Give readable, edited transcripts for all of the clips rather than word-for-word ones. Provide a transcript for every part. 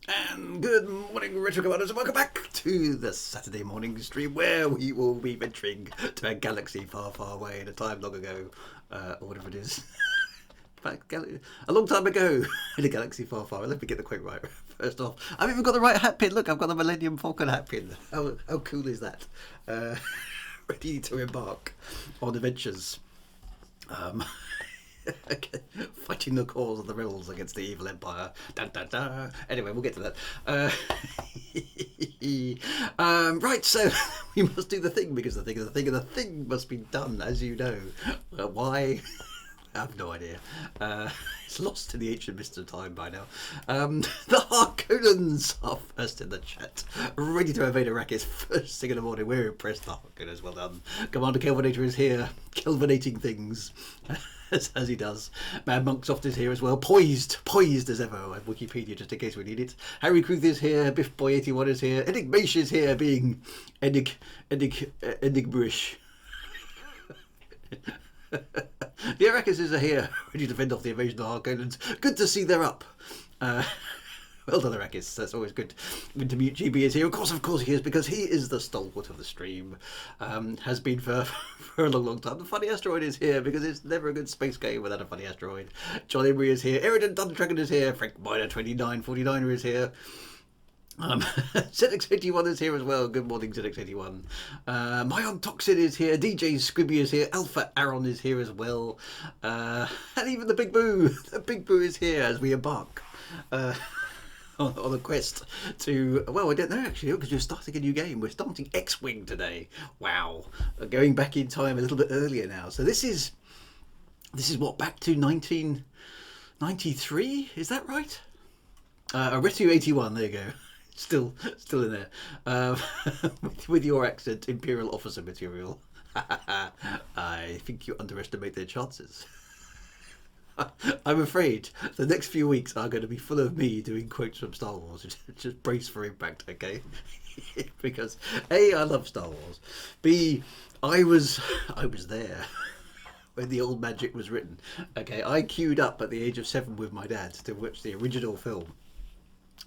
And good morning, Retro Commanders, and welcome back to the Saturday morning stream where we will be venturing to a galaxy far, far away in a time long ago, or whatever it is. A long time ago in a galaxy far, far away. Let me get the quote right first off. I've even got the right hat pin. Look, I've got the Millennium Falcon hat pin. How cool is that? Ready to embark on adventures. Okay. Fighting the cause of the rebels against the evil empire. Da, da, da. Anyway, we'll get to that. Right, so we must do the thing because the thing must be done, as you know. Why? I have no idea. It's lost in the ancient mist of time by now. The Harkonnens are first in the chat, ready to invade Arrakis first thing in the morning. We're impressed, the Harkonnens. Well done. Commander Kelvinator is here, kelvinating things. As he does. Mad Monksoft is here as well, poised as ever. Wikipedia, just in case we need it. Harry Kruth is here. Biff Boy 81 is here. Enigmash is here, being enigmaish. The Arrakises are here, ready to fend off the invasion of the Harkonnens. Good to see they're up. Well done, Arrakis. That's always good. Wintermute GB is here. Of course he is, because he is the stalwart of the stream. Has been for a long, long time. The Funny Asteroid is here, because it's never a good space game without a funny asteroid. John Emery is here. Eridan Dundragon is here. Frank Miner 2949er is here. ZX81 is here as well. Good morning, ZX81. Myon Toxin is here. DJ Squibby is here. Alpha Aaron is here as well. And even the Big Boo. The Big Boo is here as we embark. On a quest to, well, I don't know actually, because we're starting a new game. We're starting X-Wing today. Wow. Going back in time a little bit earlier now. So this is what, back to 1993? Is that right? Retu 81, there you go. Still in there. With your accent, Imperial Officer material. I think you underestimate their chances. I'm afraid the next few weeks are going to be full of me doing quotes from Star Wars. Just brace for impact, okay? Because A, I love Star Wars. B, I was there when the old magic was written. Okay, I queued up at the age of 7 with my dad to watch the original film.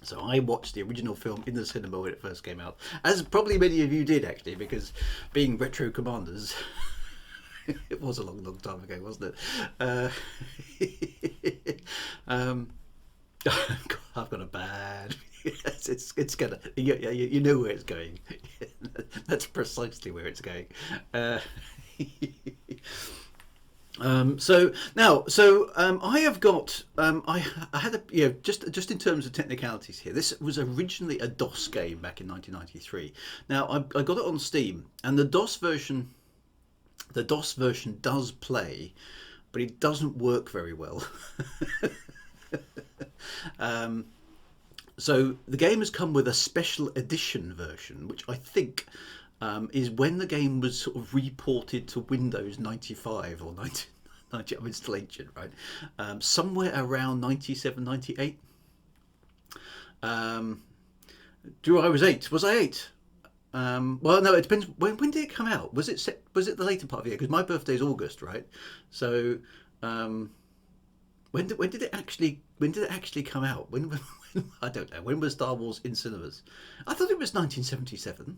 So I watched the original film in the cinema when it first came out, as probably many of you did actually, because being retro commanders. It was a long, long time ago, wasn't it? I've got a bad. It's gonna. You know where it's going. That's precisely where it's going. I have got. I had a. Just in terms of technicalities here. This was originally a DOS game back in 1993. Now I got it on Steam, and the DOS version. The DOS version does play, but it doesn't work very well. So the game has come with a special edition version, which I think is when the game was sort of reported to Windows 95 or 90. I mean, still ancient, right? Somewhere around 97, 98. Drew, I was 8. Was I 8? Well, no, it depends. When did it come out? Was it the later part of the year? Because my birthday is August, right? So, when did it actually come out? When I don't know. When was Star Wars in cinemas? I thought it was 1977.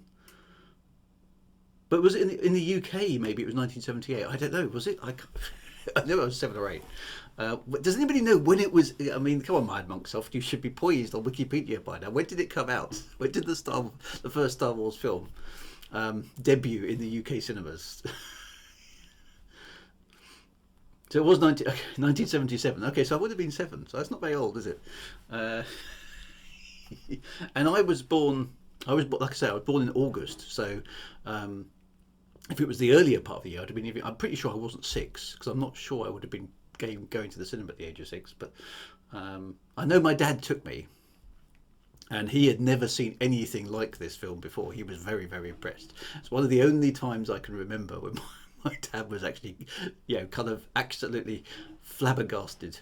But was it in the UK? Maybe it was 1978. I don't know. Was it? I know I was 7 or 8. Does anybody know when it was? I mean, come on, Mad Monksoft, you should be poised on Wikipedia by now. When did it come out? When did the first Star Wars film debut in the UK cinemas? So it was 1977. Okay, so I would have been 7. So that's not very old, is it? And I was born. Like I say, I was born in August. So if it was the earlier part of the year, I'd have been. I'm pretty sure I wasn't 6, because I'm not sure I would have been going to the cinema at the age of 6. But I know my dad took me, and he had never seen anything like this film before. He was very, very impressed. It's one of the only times I can remember when my dad was actually, kind of absolutely flabbergasted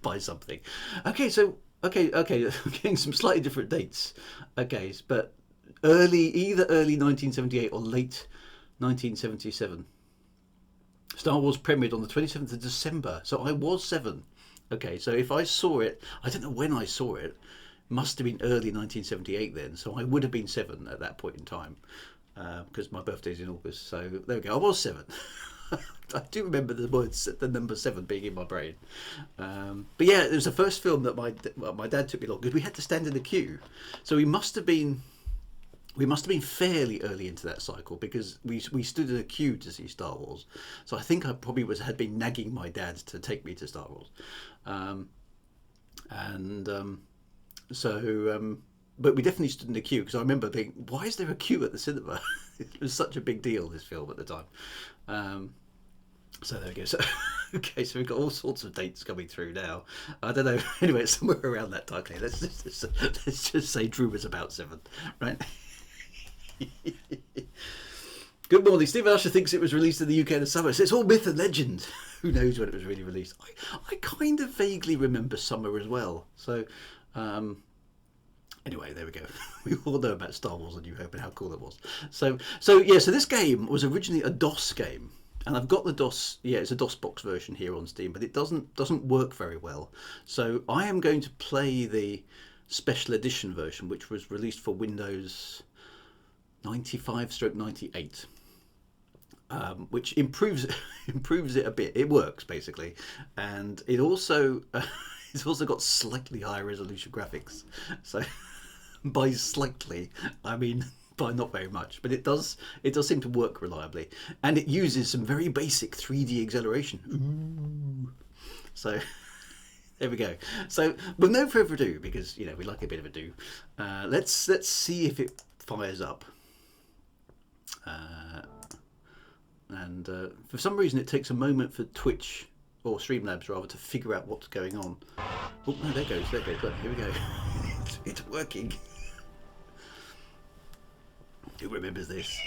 by something. Okay, so okay, I'm getting some slightly different dates. Okay, but either early 1978 or late 1977. Star Wars premiered on the 27th of December, so I was 7. Okay, so if I saw it, I don't know when I saw it. must have been early 1978 then, so I would have been 7 at that point in time, because my birthday's in August. So there we go. I was 7. I do remember the number 7 being in my brain. But yeah, it was the first film that my dad took me along because we had to stand in the queue. So we must have been fairly early into that cycle because we stood in a queue to see Star Wars. So I think I probably had been nagging my dad to take me to Star Wars, but we definitely stood in the queue because I remember thinking, why is there a queue at the cinema? It was such a big deal, this film, at the time. So there we go. So okay, so we've got all sorts of dates coming through now. I don't know. Anyway, it's somewhere around that time. Okay, let's just say Drew was about 7, right? Good morning. Stephen Usher thinks it was released in the UK in the summer. So it's all myth and legend. Who knows when it was really released? I kind of vaguely remember summer as well. So anyway, there we go. We all know about Star Wars: A New Hope and how cool it was. So this game was originally a DOS game, and I've got the DOS. Yeah, it's a DOS box version here on Steam, but it doesn't work very well. So I am going to play the special edition version, which was released for Windows 95/98, which improves it a bit. It works basically, and it also it's also got slightly higher resolution graphics. So by slightly, I mean by not very much, but it does seem to work reliably, and it uses some very basic 3D acceleration. Ooh. So there we go. So with no further ado, because we like a bit of a do, let's see if it fires up. And for some reason it takes a moment for Twitch or Streamlabs rather to figure out what's going on. Oh no, there goes. Look, here we go. It's working. Who remembers this?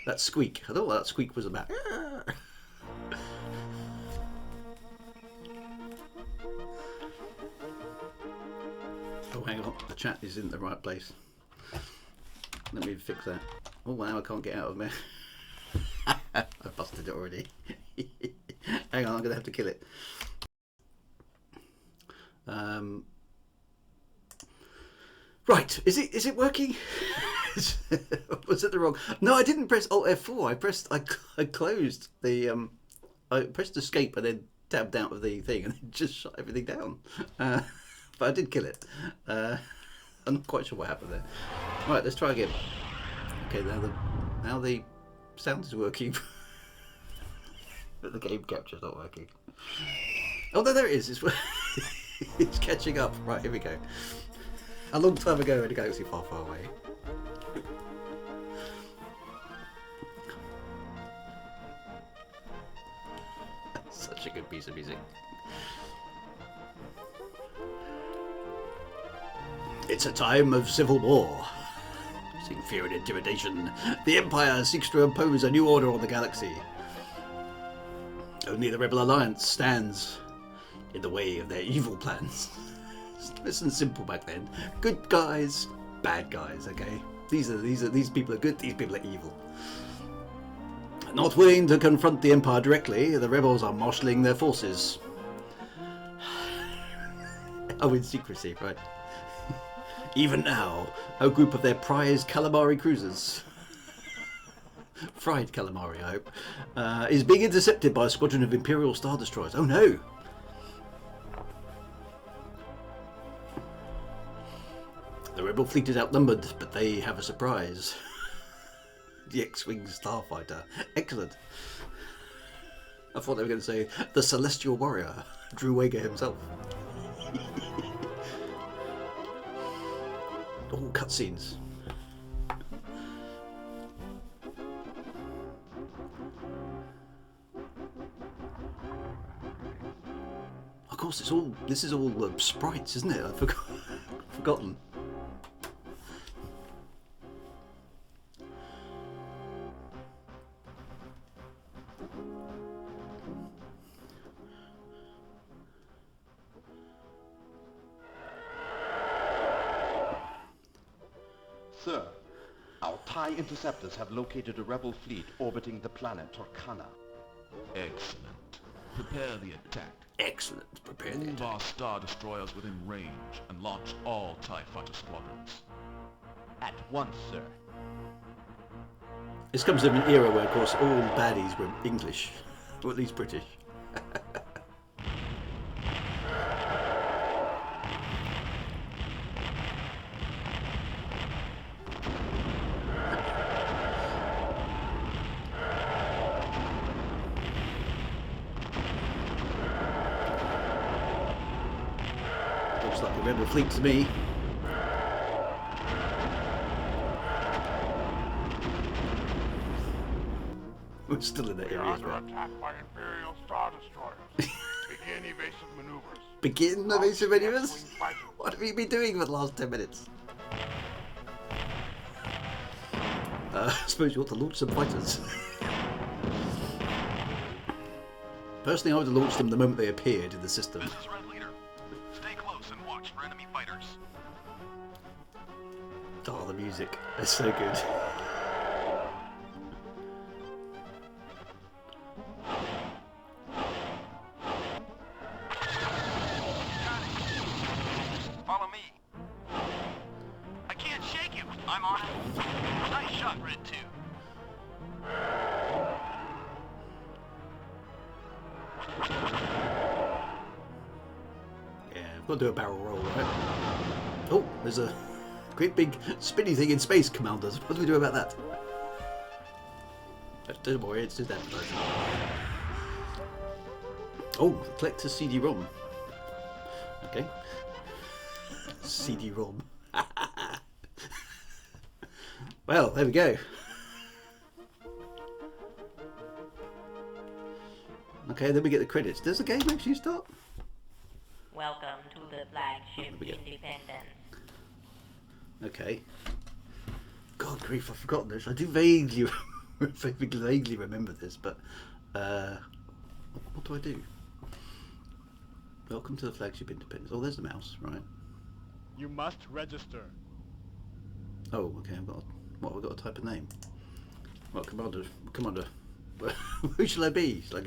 That squeak. I thought that squeak was about. Oh, hang on. The chat is in the right place. Let me fix that. Oh, now I can't get out of there. I busted it already. Hang on, I'm going to have to kill it. Right, is it working? Was it the wrong? No, I didn't press Alt F4. I closed the I pressed escape and then tabbed out of the thing and it just shut everything down. But I did kill it. I'm not quite sure what happened there. Right, let's try again. Okay, now the sound is working, but the game capture's not working. Oh no, there it is. It's catching up. Right, here we go. A long time ago in a galaxy far, far away. Such a good piece of music. It's a time of civil war. Using fear and intimidation, the Empire seeks to impose a new order on the galaxy. Only the Rebel Alliance stands in the way of their evil plans. Nice and simple back then. Good guys, bad guys. Okay, these people are good. These people are evil. Not willing to confront the Empire directly, the rebels are marshalling their forces. Oh, in secrecy, right? Even now, a group of their prized calamari cruisers, fried calamari, I hope, is being intercepted by a squadron of Imperial Star Destroyers. Oh no! The rebel fleet is outnumbered, but they have a surprise. The X-Wing Starfighter. Excellent. I thought they were going to say the Celestial Warrior, Drew Wager himself. Oh, cutscenes. Of course, this is all sprites, isn't it? I've forgotten. Sir, our TIE interceptors have located a rebel fleet orbiting the planet Torcana. Excellent. Prepare the attack. Excellent. Prepared. Move our Star Destroyers within range and launch all TIE Fighter squadrons. At once, sir. This comes from an era where, of course, all baddies were English, or at least British. Looks like a rebel fleet to me. We're still in that We are area as under well. attack by Imperial Star Destroyers. Begin evasive maneuvers. Begin evasive maneuvers? X-wing fighters. What have you been doing for the last 10 minutes? I suppose you ought to launch some fighters. Personally, I would have launched them the moment they appeared in the system. This is Red Leader. Stay close and watch for enemy fighters. Oh, the music is so good. Follow me. I can't shake you. I'm on it. Nice shot, Red 2. Yeah, I've got to do a barrel roll, right? Oh, there's a great big spinny thing in space, Commanders. What do we do about that? Don't worry, it's just advertising. Oh, collect a CD-ROM. Okay. CD-ROM. Well, there we go. Okay, then we get the credits. Does the game actually start? Welcome to the flagship we go. Independence. Okay. God grief, I've forgotten this. I do vaguely, vaguely remember this, but what do I do? Welcome to the flagship Independence. Oh, there's the mouse, right? You must register. Oh, okay. I've got. What? I've got to type a name. Well, Commander. Who shall I be? Shall I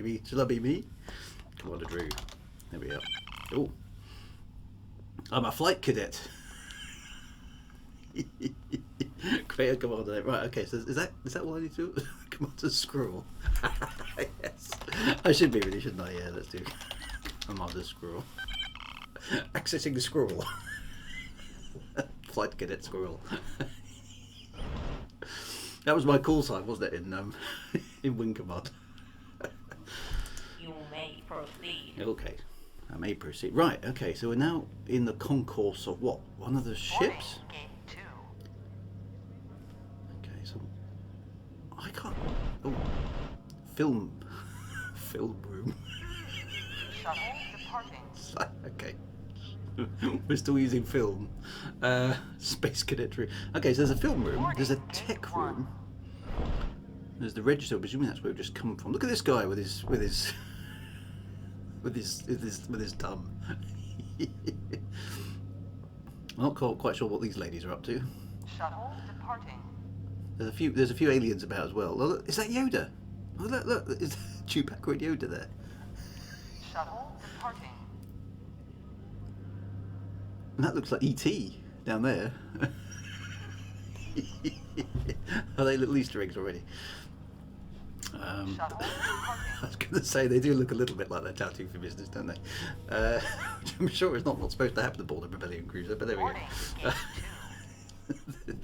be me? Commander Drew. There we are. Oh, I'm a flight cadet. Create a commander name. Right. Okay. So is that what I need to do? Commander Squirrel. Yes. I should be really, shouldn't I? Yeah. Let's do Commander Squirrel. Accessing the squirrel. Flight cadet squirrel. That was my call sign, wasn't it, in Wing Command? You may proceed. Okay, I may proceed. Right, okay, so we're now in the concourse of what? One of the ships? Gate 2. Okay, so I can't. Oh, film room. Shuttle departing. Okay. We're still using film. Space cadet room. Okay, so there's a film room. There's a tech room. There's the register. Presumably that's where we've just come from. Look at this guy with his thumb. I'm not quite sure what these ladies are up to. Shuttle departing. There's a few aliens about as well. Oh, look, is that Yoda? Oh, look, is Chewbacca and Yoda there? Shuttle departing. And that looks like E.T. down there. Are they little Easter eggs already? Shuttle departing. I was going to say, they do look a little bit like they're touting for business, don't they? Which I'm sure it's not supposed to happen aboard a Rebellion cruiser, but there we Boarding go. gate 2.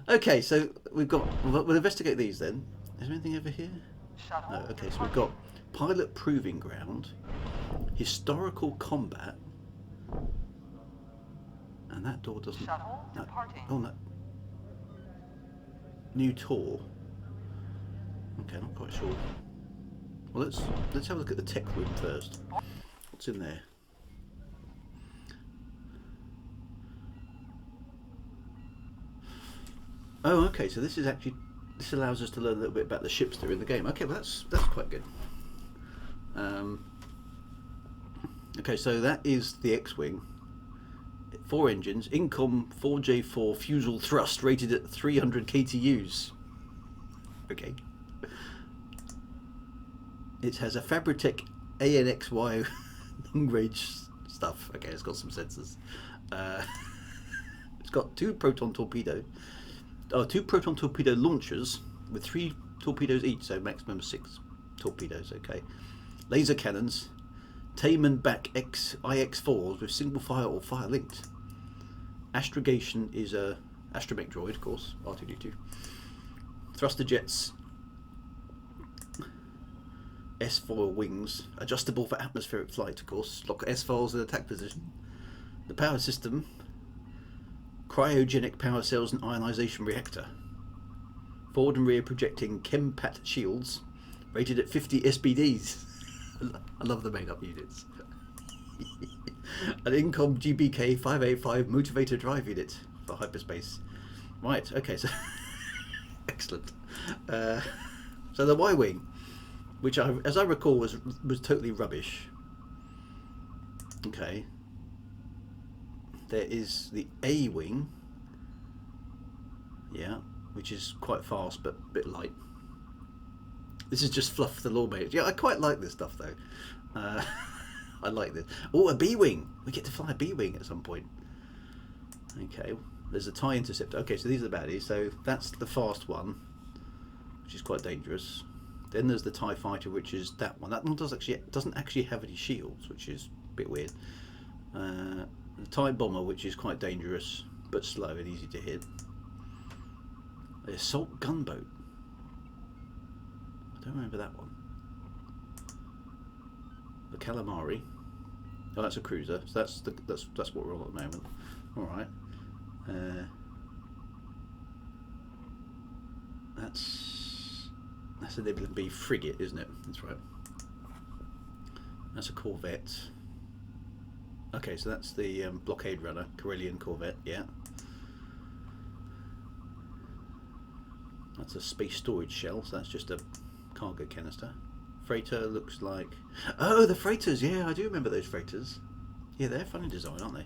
Okay, so we'll investigate these then. Is there anything over here? Shuttle No, okay, so we've departing. got pilot proving ground, historical combat, and that door doesn't... Shuttle no. departing. Oh, no. New tour. Okay, I'm not quite sure. Well, let's have a look at the tech room first. What's in there? Oh, okay. So this allows us to learn a little bit about the ships that are in the game. Okay, well that's quite good. Okay, so that is the X-wing. 4 engines, Incom 4J4 fusel thrust rated at 300 kTUs. Okay. It has a Fabritech ANXY long range stuff. Okay, it's got some sensors. It's got two proton torpedo launchers with 3 torpedoes each, so maximum 6 torpedoes. Okay, laser cannons, tame and back IX-4s with single fire or fire linked. Astrogation is a astromech droid, of course, R2D2. Thruster jets, S-foil wings, adjustable for atmospheric flight, of course. Lock S-foils in attack position. The power system, cryogenic power cells and ionization reactor. Forward and rear projecting Chempat shields, rated at 50 SBDs. I love the made-up units. An Incom GBK 585 motivator drive unit for hyperspace. Right, okay, so excellent. So the Y-wing, which as I recall was totally rubbish. Okay. There is the A-wing. Yeah, which is quite fast but a bit light. This is just fluff for the lawmakers. Yeah, I quite like this stuff though. I like this. Oh, a B-wing. We get to fly a B-wing at some point. Okay, there's a TIE interceptor. Okay, so these are the baddies. So that's the fast one, which is quite dangerous. Then there's the TIE fighter, which is that one. That one doesn't actually have any shields, which is a bit weird. The TIE bomber, which is quite dangerous but slow and easy to hit. The assault gunboat. I don't remember that one. The calamari. Oh, that's a cruiser. So that's what we're on at the moment. All right. That's a Nibbling B frigate, isn't it? That's right. That's a corvette. Okay, so that's the blockade runner, Corellian corvette. Yeah. That's a space storage shell. So that's just a cargo canister. Freighter looks like... Oh, the freighters! Yeah, I do remember those freighters. Yeah, they're funny design, aren't they?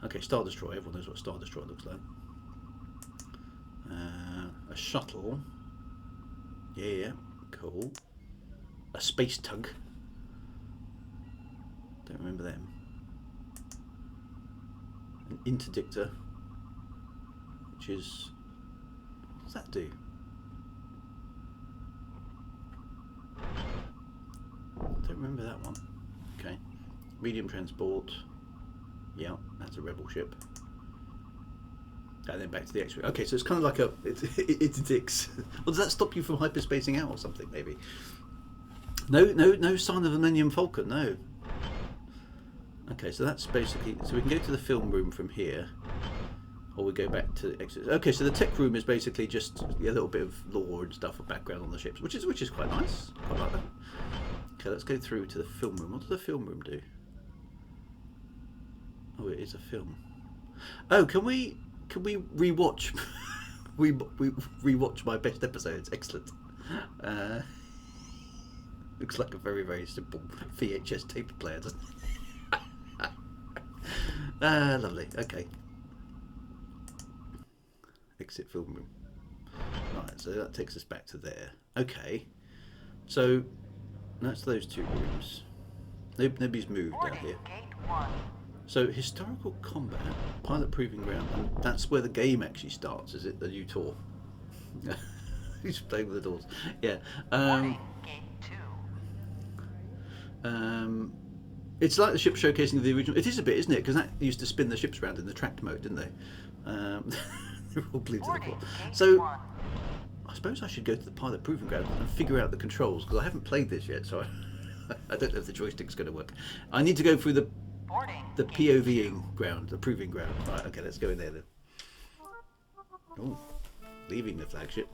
Okay, Star Destroyer. Everyone knows what Star Destroyer looks like. A shuttle. Yeah, cool. A space tug. Don't remember them. An interdictor, which is... What does that do? Don't remember that one. Okay. Medium transport. Yeah, that's a rebel ship. And then back to the X-ray. Okay, so it's kind of like it addicts. Well, does that stop you from hyperspacing out or something? Maybe. No sign of the Millennium Falcon. No. Okay, so that's basically. So we can go to the film room from here, or we go back to the exit. Okay, so the tech room is basically just a little bit of lore and stuff, or background on the ships, which is quite nice. Quite like that. Okay, let's go through to the film room. What does the film room do? Oh, it is a film. Oh, can we rewatch? we rewatch my best episodes. Excellent. Looks like a very, very simple VHS tape player, doesn't it? Lovely. Okay. Exit film room. Right, so that takes us back to there. Okay. So that's those two rooms. Nobody's moved down here. Gate 1. So historical combat, pilot proving ground, and that's where the game actually starts, is it? The new tour. Who's playing with the doors? Yeah. Gate 2. It's like the ship showcasing the original. It is a bit, isn't it? Because that used to spin the ships around in the tracked mode, didn't they? They're all glued to the floor. So I suppose I should go to the pilot proving ground and figure out the controls, because I haven't played this yet, so I don't know if the joystick's going to work. I need to go through the POVing ground, the proving ground. Right, okay, let's go in there then. Oh, leaving the flagship.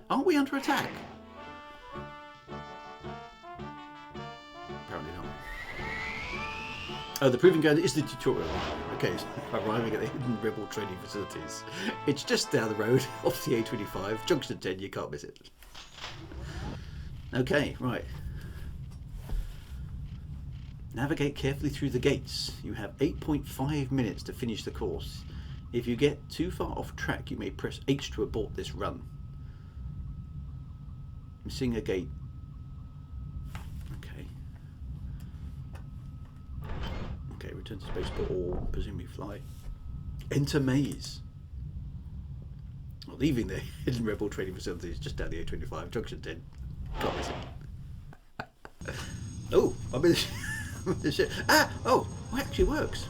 Aren't we under attack? Apparently not. Oh, the proving ground is the tutorial. Okay, so arriving at the hidden rebel training facilities. It's just down the road, off the A25, junction 10, you can't miss it. Okay, right. Navigate carefully through the gates. You have 8.5 minutes to finish the course. If you get too far off track, you may press H to abort this run. Missing a gate. Okay. Turn to spaceport or presumably fly. Enter maze. Well, leaving the hidden rebel training facilities just down the A25, junction 10. Can't miss it. Oh, I'm in the ship. Oh, it actually works.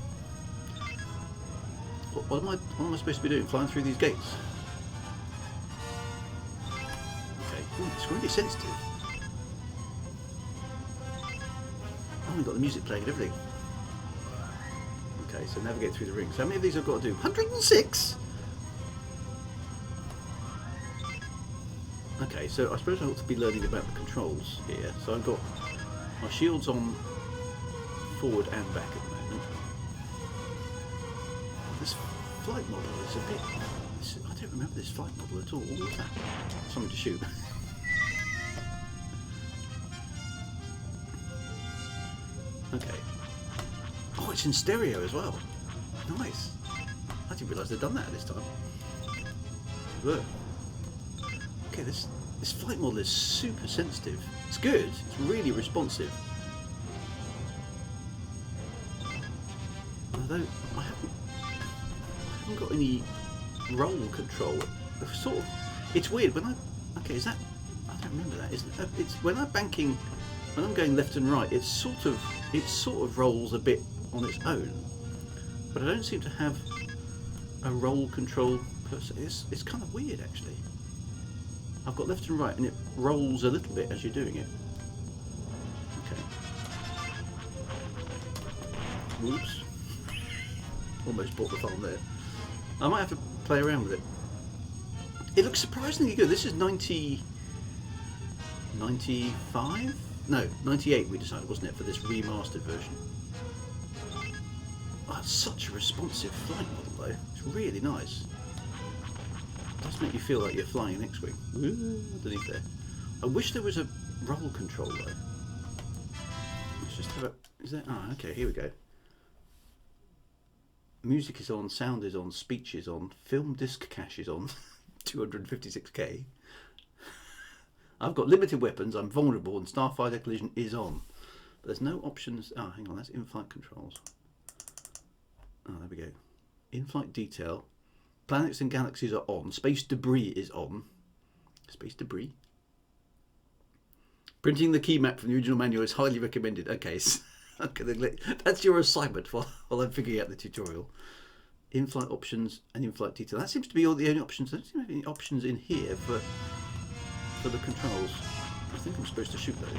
What am I supposed to be doing? Flying through these gates? Okay. Ooh, it's really sensitive. Oh, we've got the music playing and everything. Okay, so navigate through the rings. How many of these I've got to do? 106? Okay, so I suppose I ought to be learning about the controls here. So I've got my shields on forward and back at the moment. This flight model is a bit... I don't remember this flight model at all. What was that? Something to shoot. Okay. Oh, it's in stereo as well. Nice. I didn't realise they'd done that this time. Look. Okay, this flight model is super sensitive. It's good. It's really responsive. Although I haven't got any roll control. Sort of. It's weird when I. Okay, is that? I don't remember that. Isn't it? It's when I'm banking. When I'm going left and right, it sort of rolls a bit on its own, but I don't seem to have a roll control per se. It's kind of weird actually. I've got left and right, and it rolls a little bit as you're doing it. Okay. Whoops. Almost bought the phone there. I might have to play around with it. It looks surprisingly good. This is 95? No, 98 we decided, wasn't it, for this remastered version. Oh, it's such a responsive flight model though. It's really nice. It does make you feel like you're flying an X-Wing. Underneath there. I wish there was a roll control though. Let's just have a... Is there... Ah, okay, here we go. Music is on, sound is on, speech is on, film disc cache is on. 256k. I've got limited weapons, I'm vulnerable, and Starfighter collision is on. But there's no options. Ah, hang on, that's in-flight controls. Oh, there we go. In-flight detail. Planets and galaxies are on. Space debris is on. Space debris. Printing the key map from the original manual is highly recommended. Okay, so, okay, that's your assignment while I'm figuring out the tutorial. In-flight options and in-flight detail. That seems to be all the only options. There don't seem to be any options in here for the controls. I think I'm supposed to shoot those.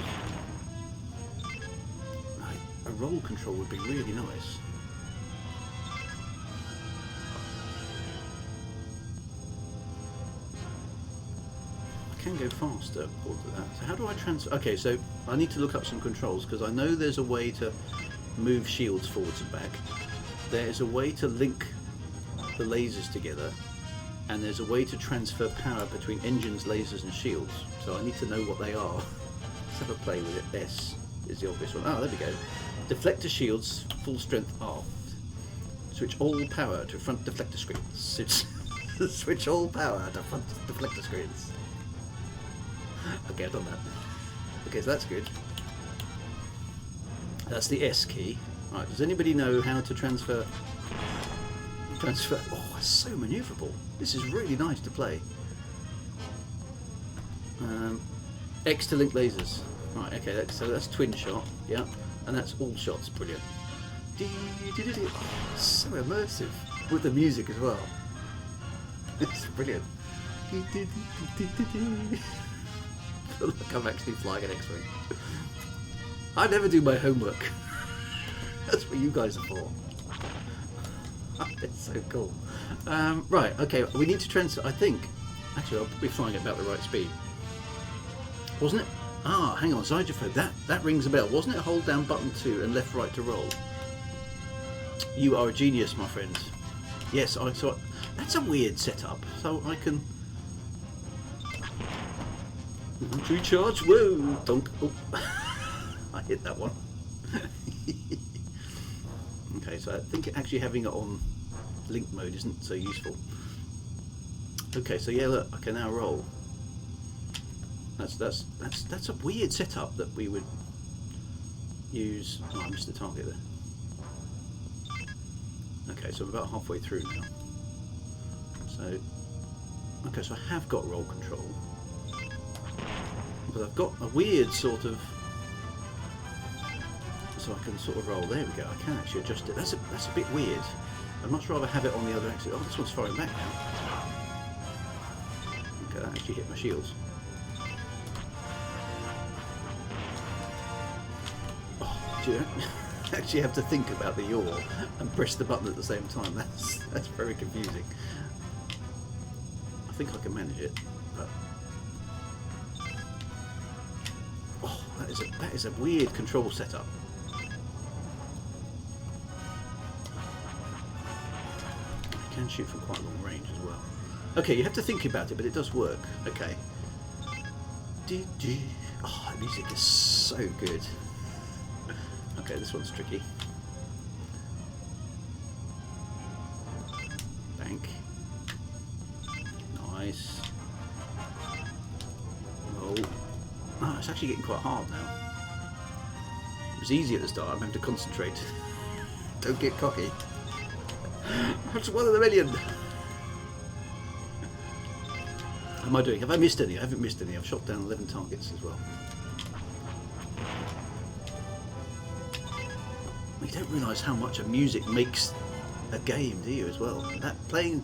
Right, a roll control would be really nice. I can go faster according to that. So how do I transfer? Okay, so I need to look up some controls because I know there's a way to move shields forwards and back. There's a way to link the lasers together. And there's a way to transfer power between engines, lasers and shields. So I need to know what they are. Let's have a play with it. S is the obvious one. Oh, there we go. Deflector shields, full strength aft. Switch all power to front deflector screens. Switch all power to front deflector screens. Okay, I've done that. Okay, so that's good. That's the S key. Right, does anybody know how to transfer? Oh, it's so manoeuvrable. This is really nice to play. X to link lasers. Right, okay, so that's twin shot, yeah, and that's all shots, brilliant. Oh, so immersive, with the music as well. It's brilliant. Look, I'm actually flying an X-Wing. I never do my homework. That's what you guys are for. It's so cool. Right, okay, we need to transfer. I think, actually, I'll be flying at about the right speed. Wasn't it? Ah, hang on, Zygophone. That rings a bell. Wasn't it hold down button 2 and left right to roll? You are a genius, my friend. Yes, so that's a weird setup. So I can recharge. Whoa, dunk. Oh, I hit that one. Okay, so I think actually having it on link mode isn't so useful. Okay, so yeah, look, I can now roll. That's a weird setup that we would use. Oh, I missed the target there. Okay, so I'm about halfway through now. So, okay, so I have got roll control, but I've got a weird sort of. So I can sort of roll. There we go. I can actually adjust it. That's a bit weird. I'd much rather have it on the other axis. Oh, this one's firing back now. Okay, that actually hit my shields. Oh, do you actually have to think about the yaw and press the button at the same time? That's very confusing. I think I can manage it, but oh, that is a weird control setup. I can shoot from quite long range as well. Okay, you have to think about it, but it does work. Okay. Oh, the music is so good. Okay, this one's tricky. Bank. Nice. Oh. Oh, it's actually getting quite hard now. It was easy at the start, I'm having to concentrate. Don't get cocky. That's one in a million. How am I doing? Have I missed any? I haven't missed any. I've shot down 11 targets as well. You don't realise how much a music makes a game, do you, as well? That playing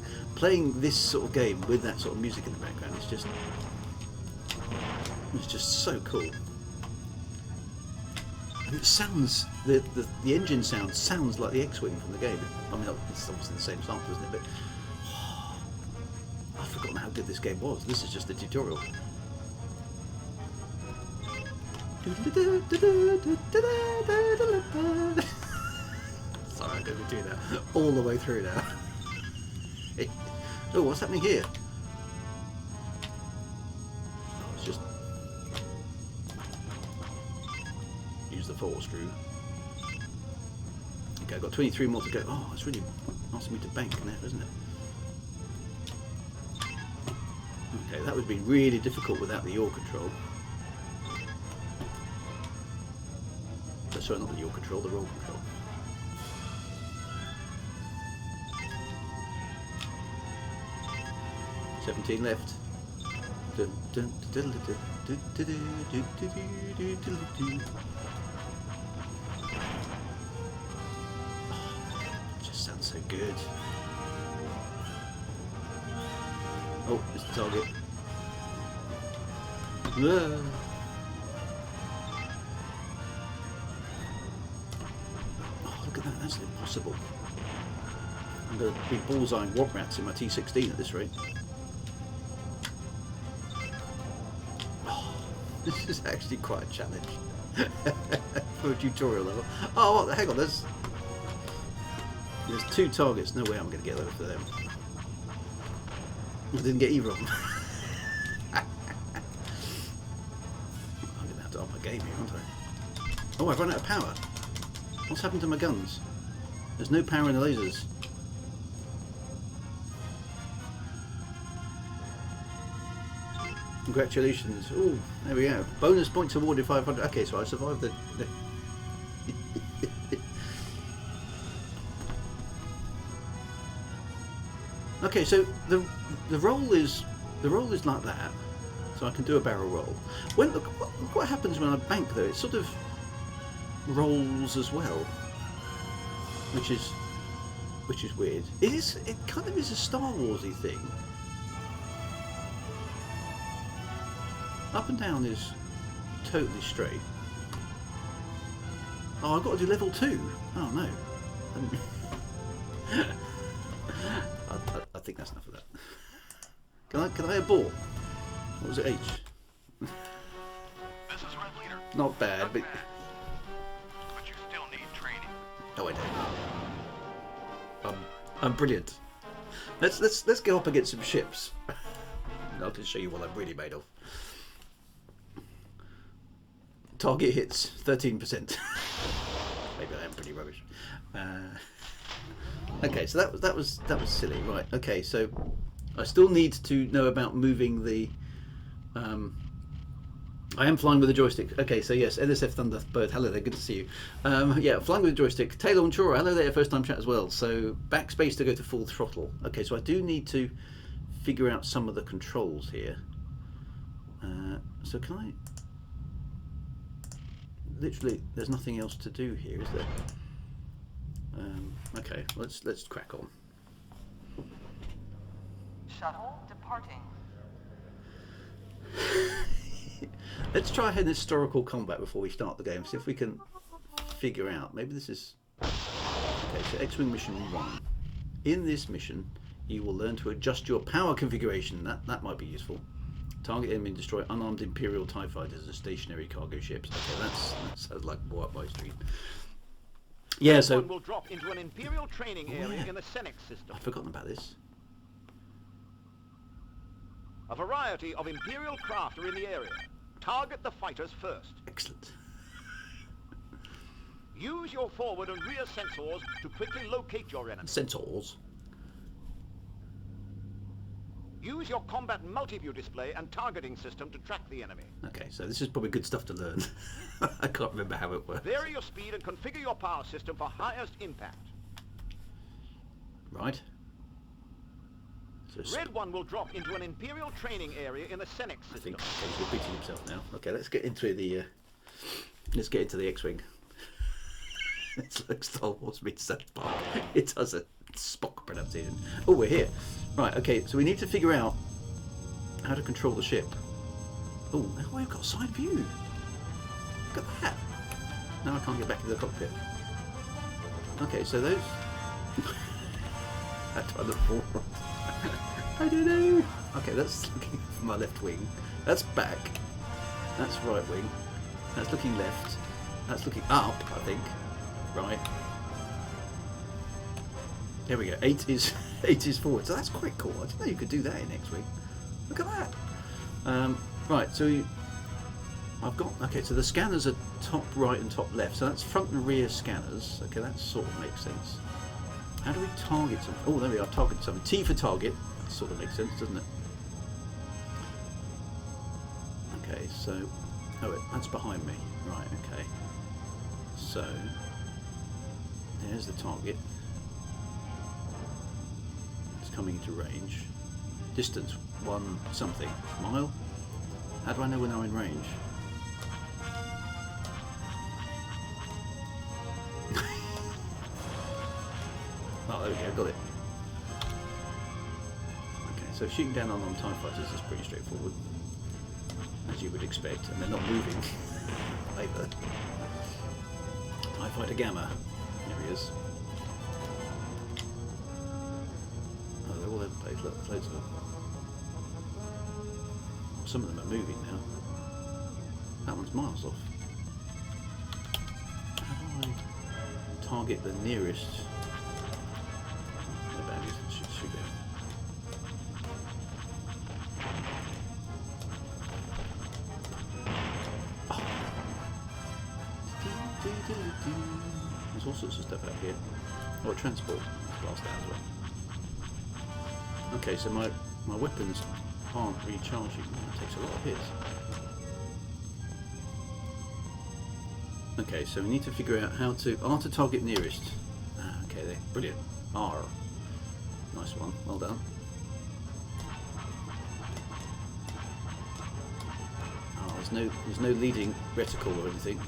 this sort of game with that sort of music in the background is just so cool. And it sounds the engine sounds like the X-wing from the game. I mean, it's obviously the same sample, isn't it? But I've forgotten how good this game was. This is just a tutorial. Sorry, I'm going to do that all the way through now. Oh, what's happening here? Oh, it's just use the forward screw. Okay, I've got 23 more to go. Oh, it's really asking me to bank now, isn't it? Okay, that would be really difficult without the yaw control. Sorry, not the yaw control, the roll control. $17 left. Oh, just sounds so good. Oh, it's the target. Ah. Oh, look at that, that's impossible. I'm going to be bullseyeing wog rats in my T16 at this rate. Oh, this is actually quite a challenge for a tutorial level. Oh, what, hang on, there's 2 targets, no way I'm going to get over for them. I didn't get either of them. I'm going to have to up my game here, aren't I? Oh, I've run out of power. What's happened to my guns? There's no power in the lasers. Congratulations. Oh, there we go. Bonus points awarded 500. Okay, so I survived the... Okay, so the roll is like that, so I can do a barrel roll. Look what happens when I bank though. It sort of rolls as well, which is weird. It kind of is a Star Warsy thing. Up and down is totally straight. Oh, I've got to do level 2. Oh no. I think that's enough of that. Can I abort? What was it, H? This is Red Leader. Not bad, but... But you still need training. No, I don't. I'm brilliant. Let's go up against some ships. I'll just show you what I'm really made of. Target hits 13%. Maybe I am pretty rubbish. Okay, so that was silly, right? Okay, so I still need to know about moving the. I am flying with a joystick. Okay, so yes, NSF Thunderbird, hello there, good to see you. Yeah, flying with a joystick. Taylor and Chora, hello there, first time chat as well. So backspace to go to full throttle. Okay, so I do need to figure out some of the controls here. So can I... Literally, there's nothing else to do here, is there? Okay, let's crack on. Shuttle departing. Let's try an historical combat before we start the game. See if we can figure out. Maybe this is... Okay, so X-Wing Mission 1. In this mission, you will learn to adjust your power configuration. That might be useful. Target enemy and destroy unarmed Imperial TIE fighters and stationary cargo ships. Okay, that sounds like more up my street. Yeah, so... One will drop into an Imperial training area in the Senex system. I'd forgotten about this. A variety of Imperial craft are in the area. Target the fighters first. Excellent. Use your forward and rear sensors to quickly locate your enemy. Sensors. Use your combat multi-view display and targeting system to track the enemy. Okay, so this is probably good stuff to learn. I can't remember how it works. Vary your speed and configure your power system for highest impact. Right. So Red One will drop into an Imperial training area in the Senex I system. think he's repeating himself now. Okay, let's get into the X-Wing. It's like Star Wars meets South Park. It does a Spock pronunciation. Oh, we're here. Right, okay, so we need to figure out how to control the ship. Oh, we've got side view. Look at that. Now I can't get back into the cockpit. Okay, so those... How do I look forward? I don't know. Okay, that's looking for my left wing. That's back. That's right wing. That's looking left. That's looking up, I think. Right. There we go. 8 is forward. So that's quite cool. I didn't know you could do that in X-Wing. Look at that. Right, so I've got... Okay, so the scanners are top right and top left. So that's front and rear scanners. Okay, that sort of makes sense. How do we target something? Oh, there we are. Target something. T for target. That sort of makes sense, doesn't it? Okay, so... Oh, wait, that's behind me. Right, okay. So... There's the target. It's coming into range. Distance, 1 something. Mile? How do I know when I'm in range? Oh, there we go, got it. Okay, so shooting down on TIE fighters is pretty straightforward, as you would expect, and they're not moving either. TIE fighter Gamma. There he is. Oh, they're all over the place. Look, there's loads of them. Some of them are moving now. That one's miles off. How do I target the nearest? The baddies should shoot it. Oh. There's all sorts of stuff out here. Oh, transport. Let's blast that as well. Okay, so my weapons aren't recharging. That takes a lot of hits. Okay, so we need to figure out how to... R to target nearest. Ah, okay, there. Brilliant. R. Nice one. Well done. Oh, there's no leading reticle or anything.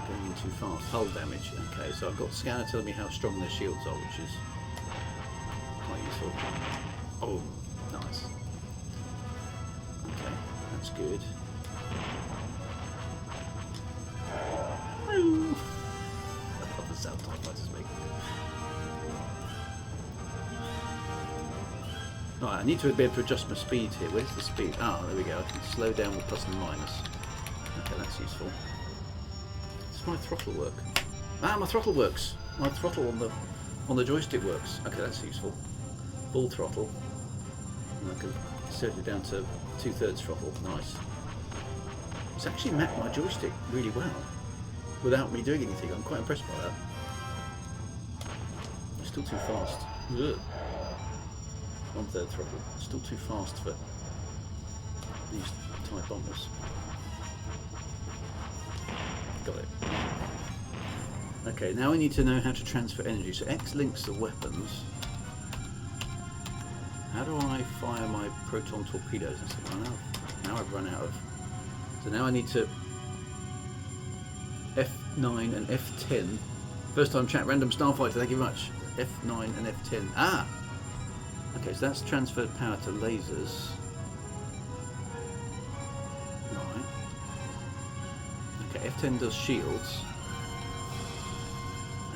Going in too fast. Hull damage. Okay, so I've got scanner telling me how strong their shields are, which is quite useful. Oh, nice. Okay, that's good. I love the sound TIE fighters make. Right, I need to be able to adjust my speed here. Where's the speed? Ah, there we go. I can slow down with plus and minus. Okay, that's useful. Does my throttle work? Ah, my throttle works. My throttle on the joystick works. Okay, that's useful. Full throttle. And I can set it down to 2/3 throttle. Nice. It's actually mapped my joystick really well without me doing anything. I'm quite impressed by that. It's still too fast. Ugh. 1/3 throttle. Still too fast for these TIE bombers. Got it. Okay, now we need to know how to transfer energy. So X links the weapons. How do I fire my proton torpedoes? Now I've run out of... So now I need to... F9 and F10. First time chat, random starfighter, thank you very much. F9 and F10. Ah! Okay, so that's transferred power to lasers. Right. Okay, F10 does shields.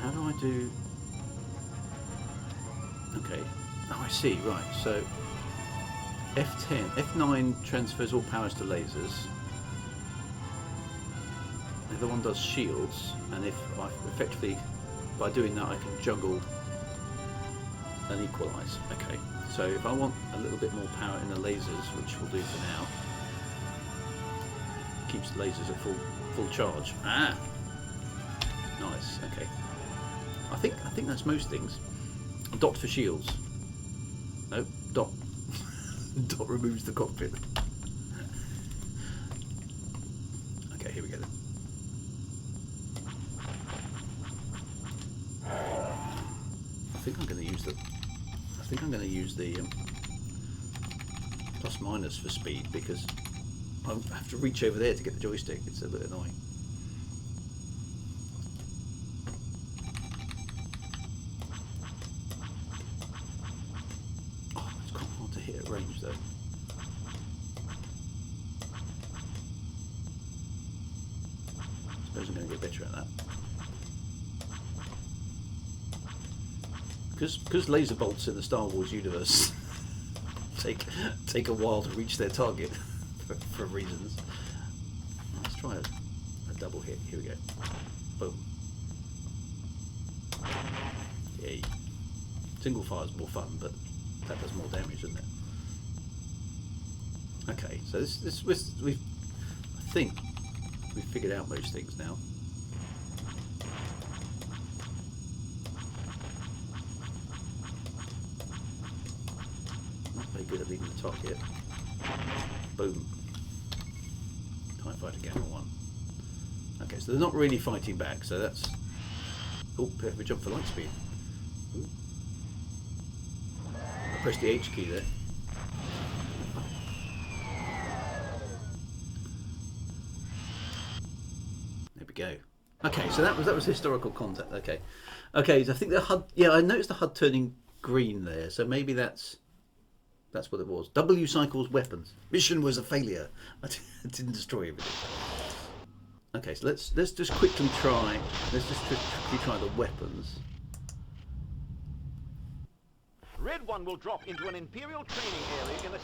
How do I do... Okay. Oh, I see, right. So F9 transfers all powers to lasers. The other one does shields, and if I effectively, by doing that, I can juggle and equalise. Okay, so if I want a little bit more power in the lasers, which we'll do for now, keeps the lasers at full charge. Ah, nice. Okay, I think that's most things. Dot for shields. No, dot. Dot removes the cockpit. Okay, here we go then. I think I'm going to use the plus minus for speed, because I have to reach over there to get the joystick. It's a bit annoying. Oh, it's quite hard to hit at range though. I suppose I'm going to get better at that. Because laser bolts in the Star Wars universe take a while to reach their target for reasons. Let's try a double hit. Here we go. Boom. Yay. Single fire is more fun, but that does more damage, doesn't it? Okay, so I think we've figured out most things now. Good at leading the target. Boom. TIE Fighter Gamma 1. Okay, so they're not really fighting back, so that's... Oh, we jump for light speed. Ooh. I pressed the H key there. There we go. Okay, so that was historical content. Okay. Okay, so I think the HUD... Yeah, I noticed the HUD turning green there, so maybe that's what it was. W cycles weapons. Mission was a failure. I didn't destroy everything. Okay, so let's just quickly try. Let's just quickly try the weapons. Red 1 will drop into an Imperial training area in the...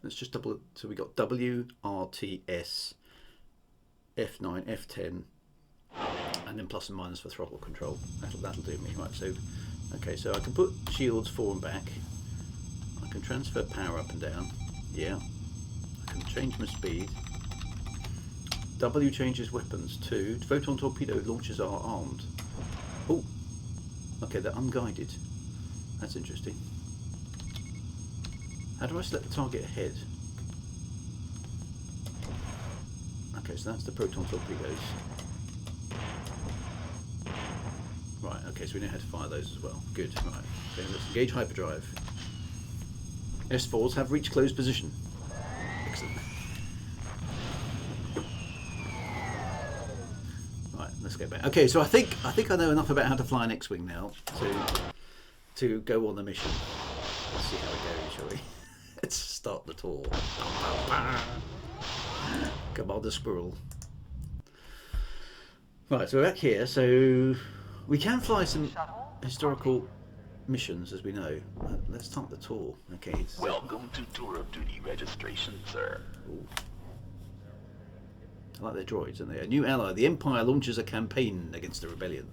Let's just double it. So we got W, R, T, S, F9, F10, and then plus and minus for throttle control. That'll do me. Right, so okay, so I can put shields forward and back. I can transfer power up and down. Yeah. I can change my speed. W changes weapons too. Photon torpedo launchers are armed. Oh. Okay, they're unguided. That's interesting. How do I select the target ahead? Okay, so that's the proton torpedoes. Right, okay, so we know how to fire those as well. Good, right. Okay, let's engage hyperdrive. S4s have reached closed position. Excellent. Right, let's go back. Okay, so I think I know enough about how to fly an X-wing now to go on the mission. Let's see how it goes, shall we? Let's start the tour. Commander Squirrel. Right, so we're back here. So we can fly some historical missions, as we know. Let's start the tour. Okay. Welcome to Tour of Duty registration, sir. Ooh. I like their droids, aren't they? A new ally. The Empire launches a campaign against the rebellion.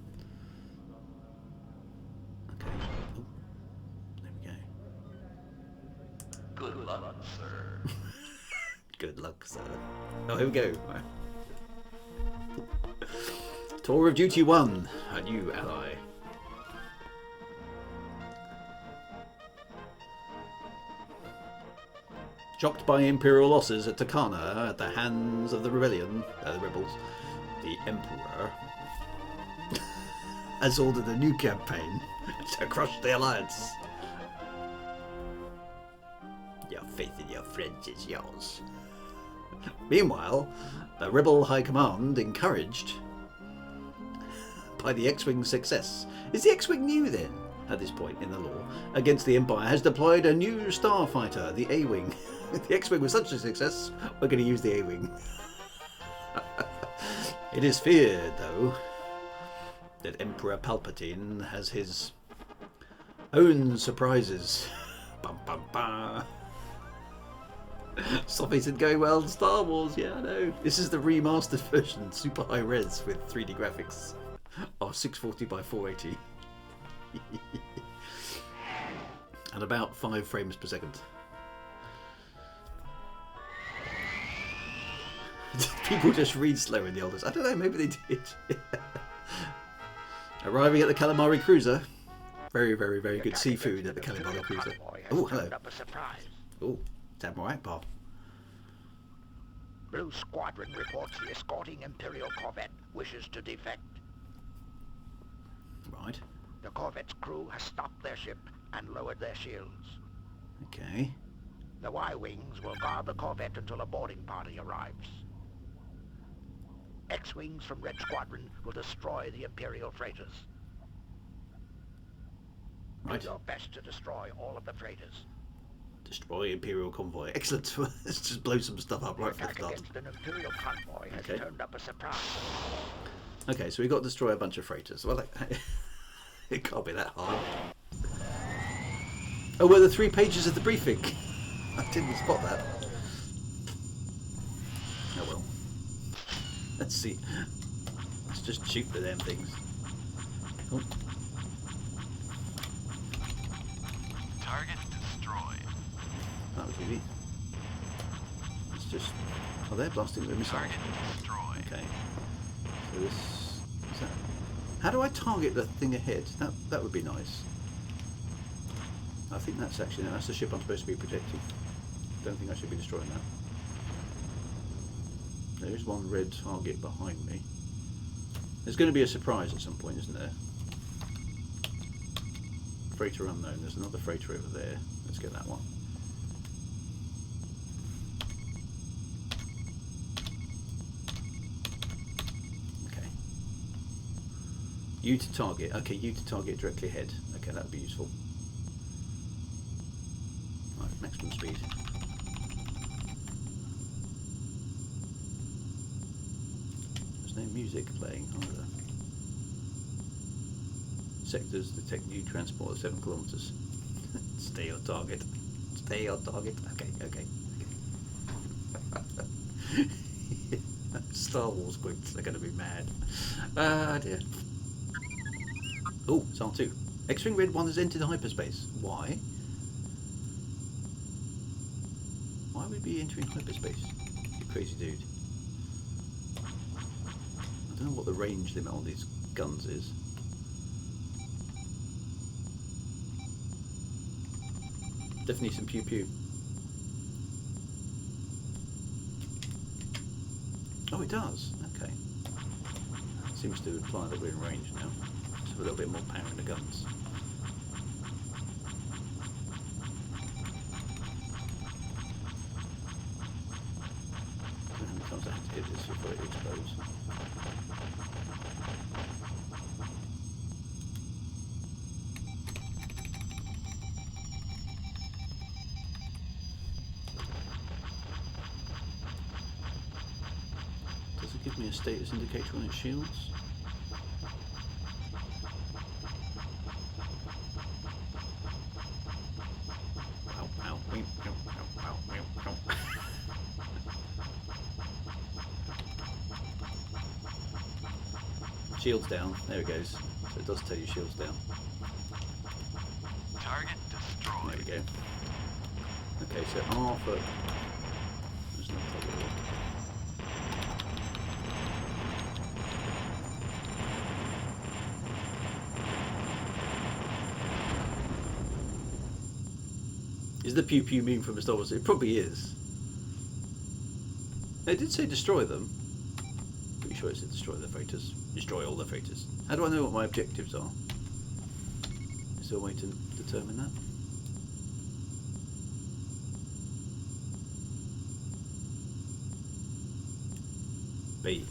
Okay. Oh. There we go. Good luck, sir. Good luck, sir. Oh, here we go. Tour of Duty 1. A new ally. Shocked by Imperial losses at Takana at the hands of the rebellion, the rebels, the Emperor has ordered a new campaign to crush the Alliance. Your faith in your friends is yours. Meanwhile, the rebel high command, encouraged by the X-Wing's success, is the X-Wing new then? At this point in the lore, against the Empire, has deployed a new starfighter, the A-Wing. The X-Wing was such a success, we're going to use the A-Wing. It is feared, though, that Emperor Palpatine has his own surprises. Bum, bum, bum. Stuff isn't going well in Star Wars, yeah, I know. This is the remastered version, super high res with 3D graphics of 640 by 480. And about 5 frames per second. People just read slow in the oldest. I don't know, maybe they did. Arriving at the calamari cruiser. Very, very, very good seafood at the calamari cruiser. Oh, hello. Oh, it's Admiral Akbar. Blue Squadron reports the escorting Imperial corvette wishes to defect. Right. The corvette's crew has stopped their ship and lowered their shields. Okay. The Y-Wings will guard the corvette until a boarding party arrives. X-Wings from Red Squadron will destroy the Imperial freighters. Right. Do your best to destroy all of the freighters. Destroy Imperial convoy. Excellent. Let's just blow some stuff up right from the Attack start. against an Imperial convoy has Okay. turned up a surprise. Okay, so we got to destroy a bunch of freighters. Well, it can't be that hard. Oh, well, the 3 pages of the briefing. I didn't spot that. Oh well. Let's see. Let's just shoot the damn things. Oh. Target destroyed. That was easy. Let's just... Oh, they're blasting with missiles. Target destroyed. Okay. So this... Is that... How do I target the thing ahead? That would be nice. I think that's actually... No, that's the ship I'm supposed to be protecting. Don't think I should be destroying that. There's one red target behind me. There's going to be a surprise at some point, isn't there? Freighter unknown. There's another freighter over there. Let's get that one. Okay. You to target. Okay, you to target directly ahead. Okay, that would be useful. Right, maximum speed. There's no music playing either. Sectors detect new transport at 7 kilometers. Stay on target. Stay on target. Okay, okay. Star Wars quicks are going to be mad. Ah, dear. Oh, it's R2. X-Wing Red 1 has entered hyperspace. Why? Why would we be entering hyperspace? You crazy dude. I don't know what the range limit on these guns is. Definitely some pew pew. Oh, it does. Okay. Seems to imply that we're in range now. Let's have a little bit more power in the guns. I don't know how many times I have to hit this before it explodes. Does it give me a status indicator on its shields? Ow, ow, ow, ow, ow, ow, ow. Shields down. There it goes. So it does tell you shields down. Target destroyed. There we go. Okay, so R for... There's no problem. Is the pew pew meme from a Star Wars? It probably is. It did say destroy them. Pretty sure it said destroy the freighters. Destroy all the freighters. How do I know what my objectives are? Is there a way to determine that? B.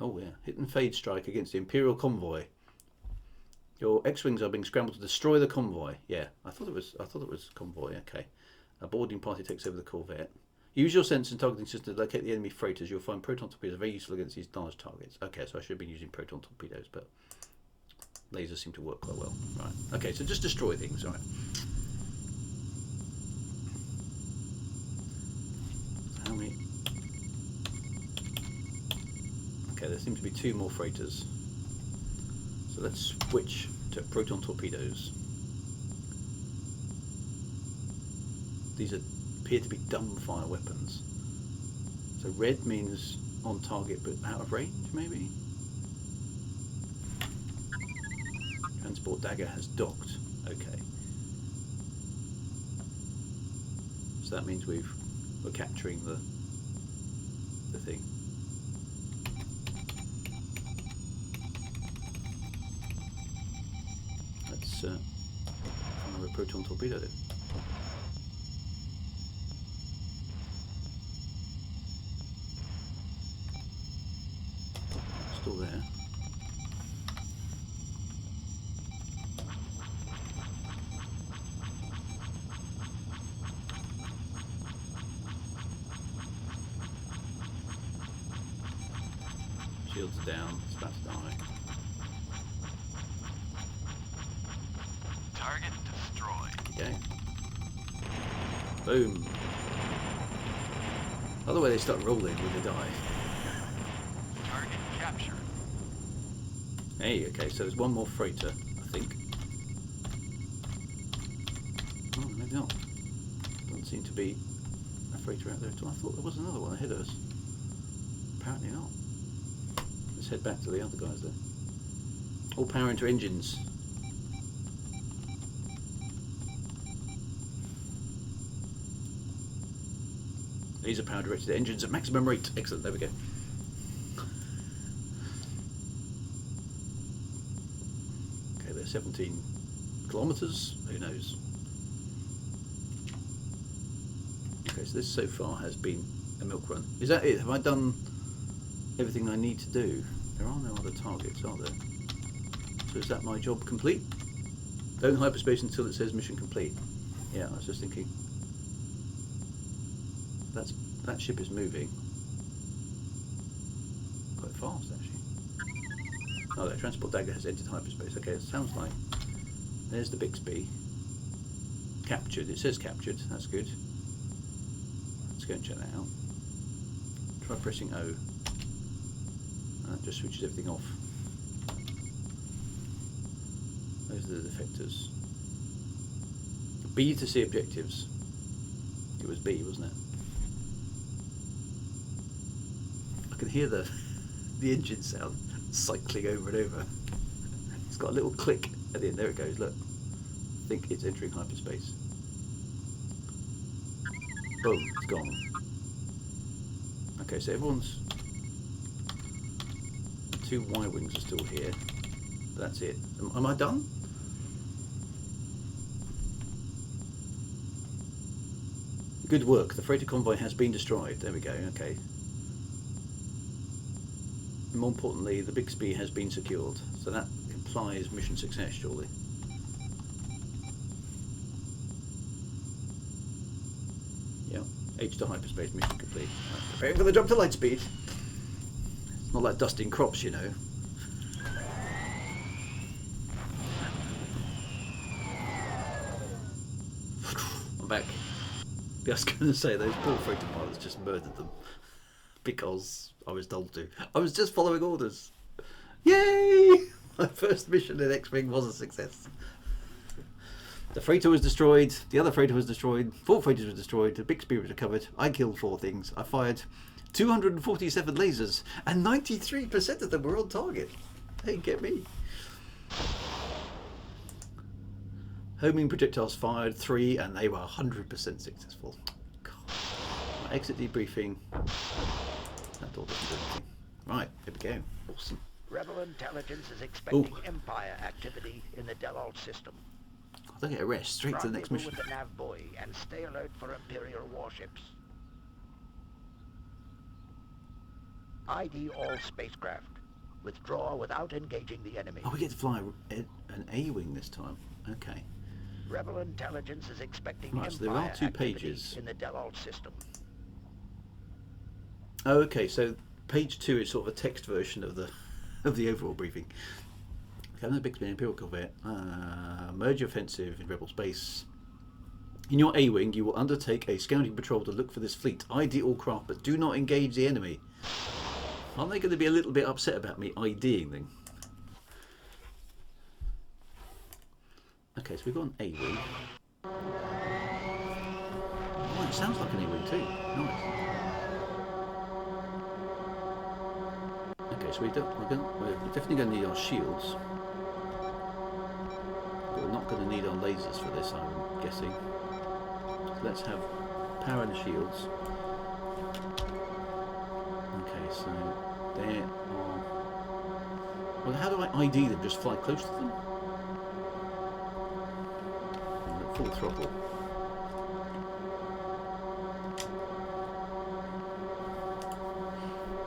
Oh yeah, hit and fade strike against the Imperial convoy. Your X-wings are being scrambled to destroy the convoy. Yeah, I thought it was convoy. Okay, a boarding party takes over the corvette. Use your sense and targeting system to locate the enemy freighters. You'll find proton torpedoes are very useful against these large targets. Okay, so I should have been using proton torpedoes, but lasers seem to work quite well. Right. Okay, so just destroy things. Right. So how many? Okay, there seem to be 2 more freighters. So let's switch to proton torpedoes. These appear to be dumbfire weapons. So red means on target but out of range, maybe? Transport dagger has docked. Okay. So that means we're capturing the thing. Let's fire a proton torpedo then. Still there. Shields are down, it's about to die. Target destroyed. Okay. Boom. By the way, they start rolling when they die. Target captured. Hey, okay, so there's one more freighter, I think. Oh, maybe not. Doesn't seem to be a freighter out there at all. I thought there was another one ahead of us. Apparently not. Let's head back to the other guys there. All power into engines. Laser power directed at engines at maximum rate. Excellent, there we go. Okay, they're 17 kilometers. Who knows? Okay, so this so far has been a milk run. Is that it? Have I done everything I need to do? There are no other targets, are there? So is that my job complete? Don't hyperspace until it says mission complete. Yeah, I was just thinking. That ship is moving quite fast, actually. Oh, that transport dagger has entered hyperspace. Okay, it sounds like there's the Bixby. Captured. It says captured. That's good. Let's go and check that out. Try pressing O. And that just switches everything off. Those are the defectors. B to see objectives. It was B, wasn't it? I can hear the engine sound cycling over and over. It's got a little click at the end. There it goes, look. I think it's entering hyperspace. Boom, it's gone. Okay, so everyone's... The 2 Y-wings are still here. But that's it. Am I done? Good work. The freighter convoy has been destroyed. There we go. Okay. And more importantly, the Bixby has been secured. So that implies mission success, surely. Yeah. H to hyperspace, mission complete. Right. Preparing for the jump to light speed. It's not like dusting crops, you know. I'm back. I was going to say, those poor freighter pilots just murdered them because I was told to. I was just following orders. Yay! My first mission in X-Wing was a success. The freighter was destroyed, the other freighter was destroyed, 4 freighters were destroyed, the Bixby was recovered, I killed 4 things, I fired 247 lasers, and 93% of them were on target. Hey, get me. Homing projectiles fired 3, and they were 100% successful. God. Right, exit debriefing. That door doesn't do anything. Right, here we go. Awesome. Rebel intelligence is expecting Empire activity in the Delalt system. Don't get a rest. Straight to the next mission. With the nav buoy and stay alert for Imperial warships. ID all spacecraft. Withdraw without engaging the enemy. Oh, we get to fly an A-wing this time. Okay. Rebel intelligence is expecting Right, so Empire there are 2 activity pages. in the Delalt system. Oh, okay. So page 2 is sort of a text version of the overall briefing. Captain Bixby, Imperial Corvette, merge offensive in Rebel space. In your A-wing, you will undertake a scouting patrol to look for this fleet. ID all craft, but do not engage the enemy. Aren't they going to be a little bit upset about me IDing them? Okay, so we've got an A-wing. Oh, it sounds like an A-wing too. Nice. Okay, so we're definitely going to need our shields. But we're not going to need our lasers for this, I'm guessing. So let's have power and shields. Okay, so there are... Well, how do I ID them? Just fly close to them? Full throttle.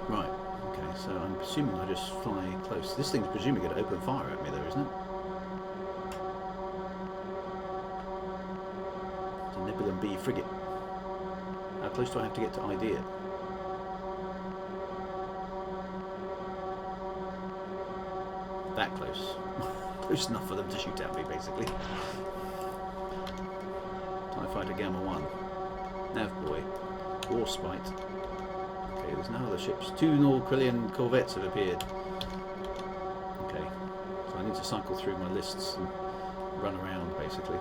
Right, okay, so I'm assuming I just fly close. This thing's presumably going to open fire at me though, isn't it? It's a Nebula B frigate. How close do I have to get to ID it? That close. Close enough for them to shoot at me, basically. TIE Fighter Gamma 1. Nav Boy. Warspite. Okay, there's no other ships. 2 Norquillian corvettes have appeared. Okay, so I need to cycle through my lists and run around, basically.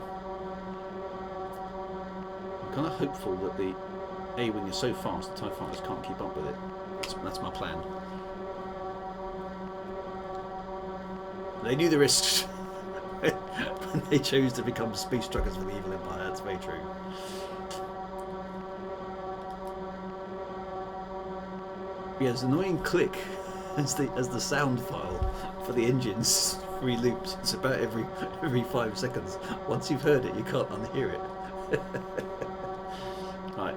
I'm kind of hopeful that the A-Wing is so fast the TIE Fighters can't keep up with it. That's my plan. They knew the risks when they chose to become space truckers for the evil empire. That's very true. Yeah, there's an annoying click as the sound file for the engines reloops. It's about every 5 seconds. Once you've heard it, you can't unhear it. Right,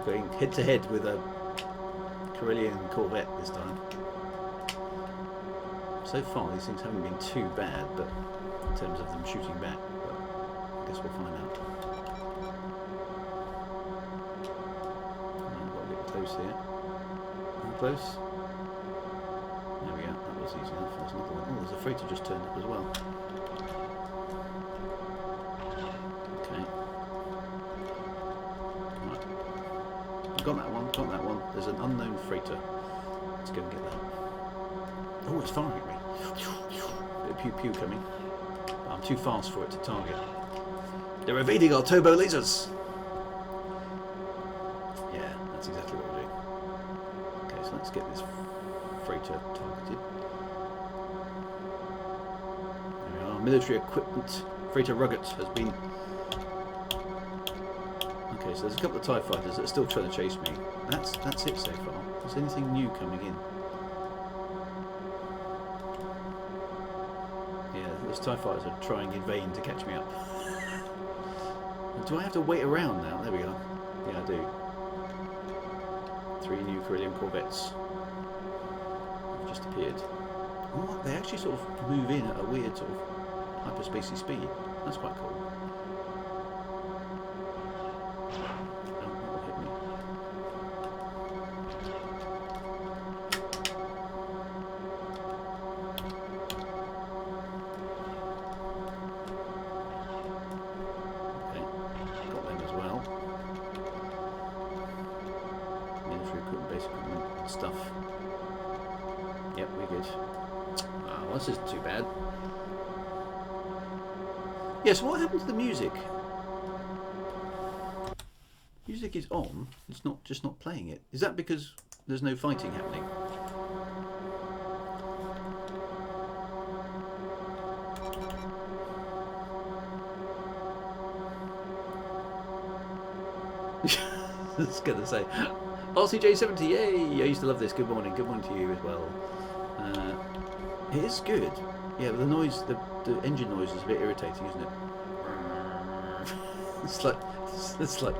going head to head with a Corellian Corvette this time. So far, these things haven't been too bad, but in terms of them shooting back, but I guess we'll find out. I've got to get close here. How close? There we go. That was easy enough. There's another one. Oh, there's a freighter just turned up as well. Okay. Right. Got that one. Got that one. There's an unknown freighter. Let's go and get that. Oh, it's firing at me. Bit of pew pew coming. I'm too fast for it to target. They're evading our turbo lasers. Yeah, that's exactly what we're doing. Okay, so let's get this freighter targeted. There we are. Military equipment. Freighter Rugged has been... Okay, so there's a couple of TIE fighters that are still trying to chase me. That's it so far. Is anything new coming in? Those TIE fighters are trying in vain to catch me up. Do I have to wait around now? There we are. Yeah, I do. 3 new Corellian corvettes have just appeared. Oh, they actually sort of move in at a weird sort of hyperspacey speed. That's quite cool. Oh, that will hit me. Stuff. Yep, we're good. Oh, this isn't too bad. Yes, what happened to the music? Music is on, it's not just not playing it. Is that because there's no fighting happening? was going to say. RCJ70, yay! I used to love this. Good morning. Good morning to you as well. It is good. Yeah, but the noise, the engine noise is a bit irritating, isn't it? It's like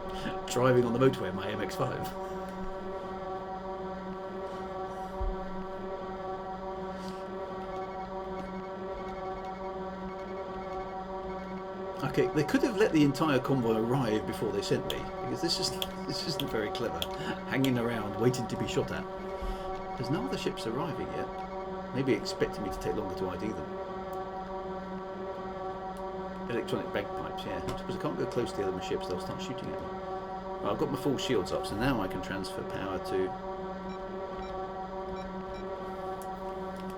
driving on the motorway in my MX-5. Okay, they could have let the entire convoy arrive before they sent me, because this isn't very clever. Hanging around, waiting to be shot at. There's no other ships arriving yet. Maybe expecting me to take longer to ID them. Electronic bagpipes, yeah. Because I can't go close to the other ships, they'll start shooting at me. Well, I've got my full shields up, so now I can transfer power to...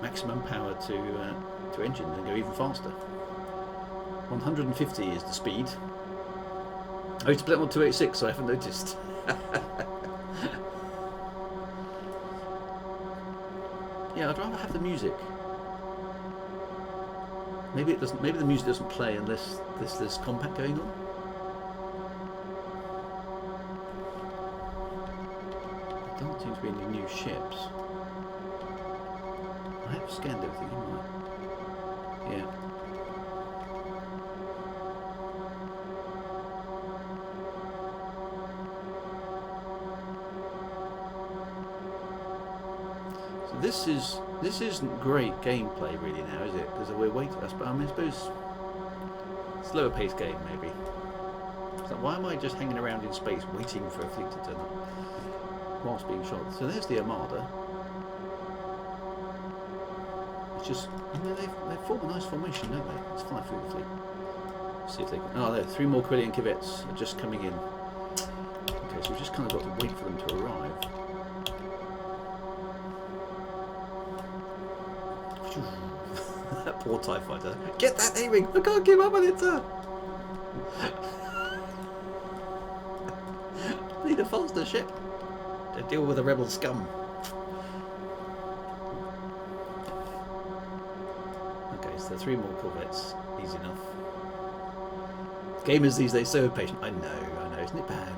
maximum power to engines and go even faster. 150 is the speed. I used to play it on 286, so I haven't noticed. Yeah, I'd rather have the music. Maybe it doesn't. Maybe the music doesn't play unless there's combat going on. There don't seem to be any new ships. I have scanned everything, haven't I? Yeah. This isn't great gameplay really now, is it? Because we're waiting. I suppose slower paced game maybe. So why am I just hanging around in space waiting for a fleet to turn up whilst being shot? So there's the Armada. It's just, they form a nice formation, don't they? Let's fly through the fleet. See if they can. Oh, there, 3 more Corellian corvettes are just coming in. Okay, so we've just kind of got to wait for them to arrive. That poor TIE fighter. Get that A-wing! I can't keep up with it, sir! Need a faster ship to deal with the rebel scum. Okay, so 3 more corvettes. Easy enough. Gamers these days so impatient. I know, isn't it bad?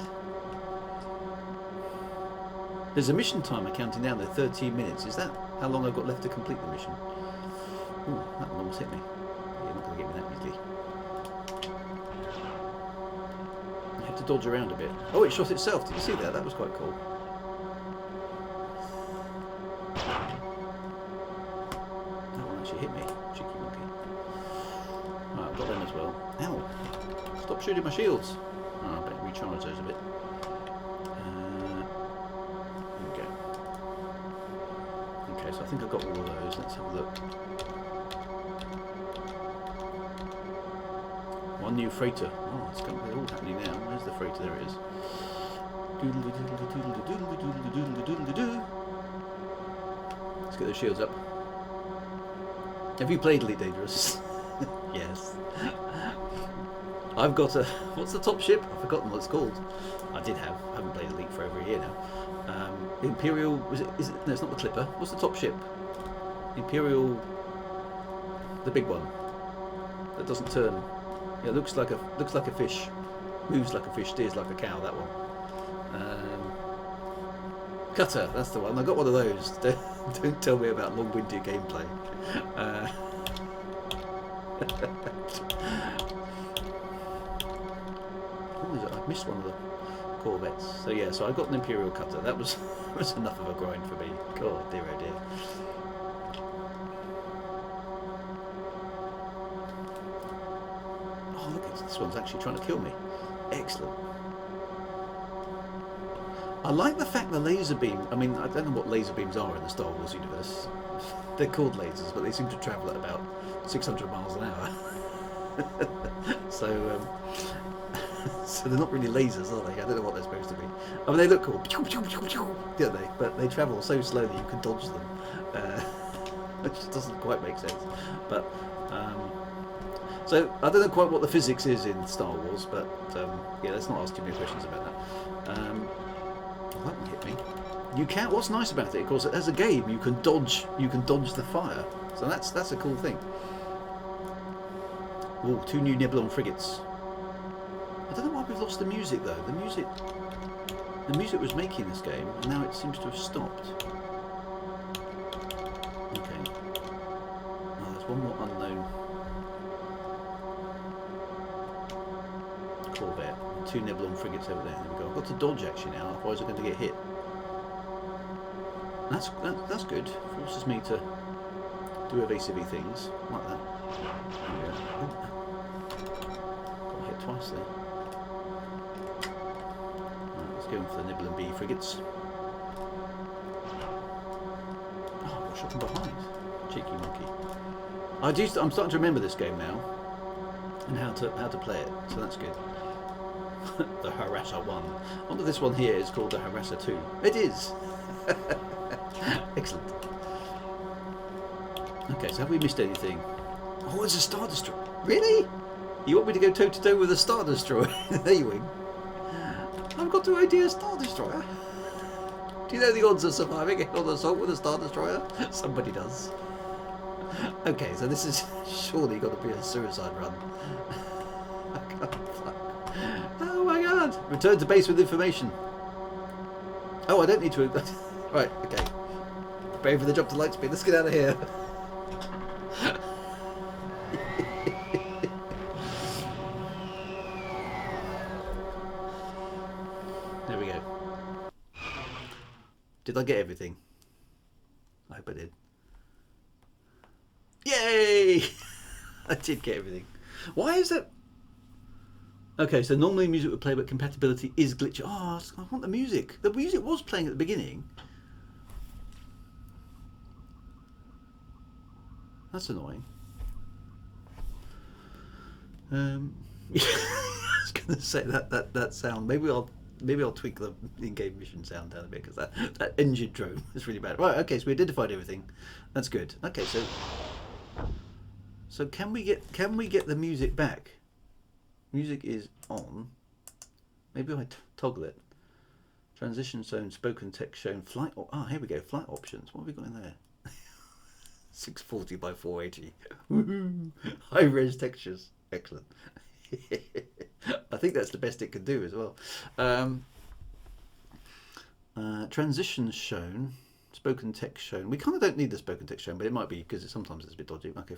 There's a mission timer counting down there, 13 minutes. Is that how long I've got left to complete the mission? Ooh, that one almost hit me. You're not going to get me that easily. I have to dodge around a bit. Oh, it shot itself. Did you see that? That was quite cool. That one actually hit me. Cheeky monkey. Right, I've got them as well. Ow! Stop shooting my shields. Oh, I better recharge those a bit. There we go. Okay, so I think I've got all of those. Let's have a look. One new freighter. Oh, it's all happening now. Where's the freighter? There it is. Let's get those shields up. Have you played Elite Dangerous? Yes. I've got a... What's the top ship? I've forgotten what it's called. I did have. I haven't played Elite for over a year now. Imperial... Is it? No, it's not the Clipper. What's the top ship? Imperial... The big one. That doesn't turn... Yeah, it looks like a fish, moves like a fish, steers like a cow. That one. Cutter, that's the one. I got one of those. Don't tell me about long-winded gameplay. I missed one of the corvettes. So yeah, so I got an Imperial cutter. That was enough of a grind for me. God, dear oh dear. This one's actually trying to kill me. Excellent. I like the fact the laser beam... I mean, I don't know what laser beams are in the Star Wars universe. They're called lasers, but they seem to travel at about 600 miles an hour. So they're not really lasers, are they? I don't know what they're supposed to be. I mean, they look cool, don't they? But they travel so slowly you can dodge them. Which doesn't quite make sense. But... so, I don't know quite what the physics is in Star Wars, but yeah, let's not ask too many questions about that. Oh, that one hit me. You can. What's nice about it, of course, as a game, you can dodge the fire. So that's a cool thing. Oh, 2 new Nebulon frigates. I don't know why we've lost the music though. The music. The music was making this game, and now it seems to have stopped. Okay. Oh, there's one more unknown corvette. 2 Nebulon frigates over there. There we go. I've got to dodge actually now, otherwise I'm going to get hit. That's good. Forces me to do evasive things like that. There we go. Got hit twice there. Right, let's go in for the Nebulon B frigates. Oh, I got shot from behind. Cheeky monkey. I'm starting to remember this game now and how to play it, so that's good. The Harasser 1. I wonder if this one here is called the Harasser 2. It is! Excellent. Okay, so have we missed anything? Oh, it's a Star Destroyer. Really? You want me to go toe to toe with a Star Destroyer? There you wing. I've got to ID a Star Destroyer. Do you know the odds of surviving a on assault with a Star Destroyer? Somebody does. Okay, so this is surely got to be a suicide run. Oh my god! Return to base with information. Oh, I don't need to. Right, okay. Prepare for the jump to light speed. Let's get out of here. There we go. Did I get everything? I hope I did. Yay! I did get everything. Why is that? Okay, so normally music would play, but compatibility is glitchy. Oh, I want the music. The music was playing at the beginning. That's annoying. I was going to say that sound. Maybe I'll tweak the in-game mission sound down a bit because that engine drone is really bad. Right. Okay, so we identified everything. That's good. Okay, so can we get the music back? Music is on. Maybe I toggle it. Transition zone, spoken text shown, flight. Ah, here we go. Flight options. What have we got in there? 640 by 480. Woohoo! High res textures. Excellent. I think that's the best it can do as well. Transitions shown, spoken text shown. We kind of don't need the spoken text shown, but it might be because sometimes it's a bit dodgy. Like a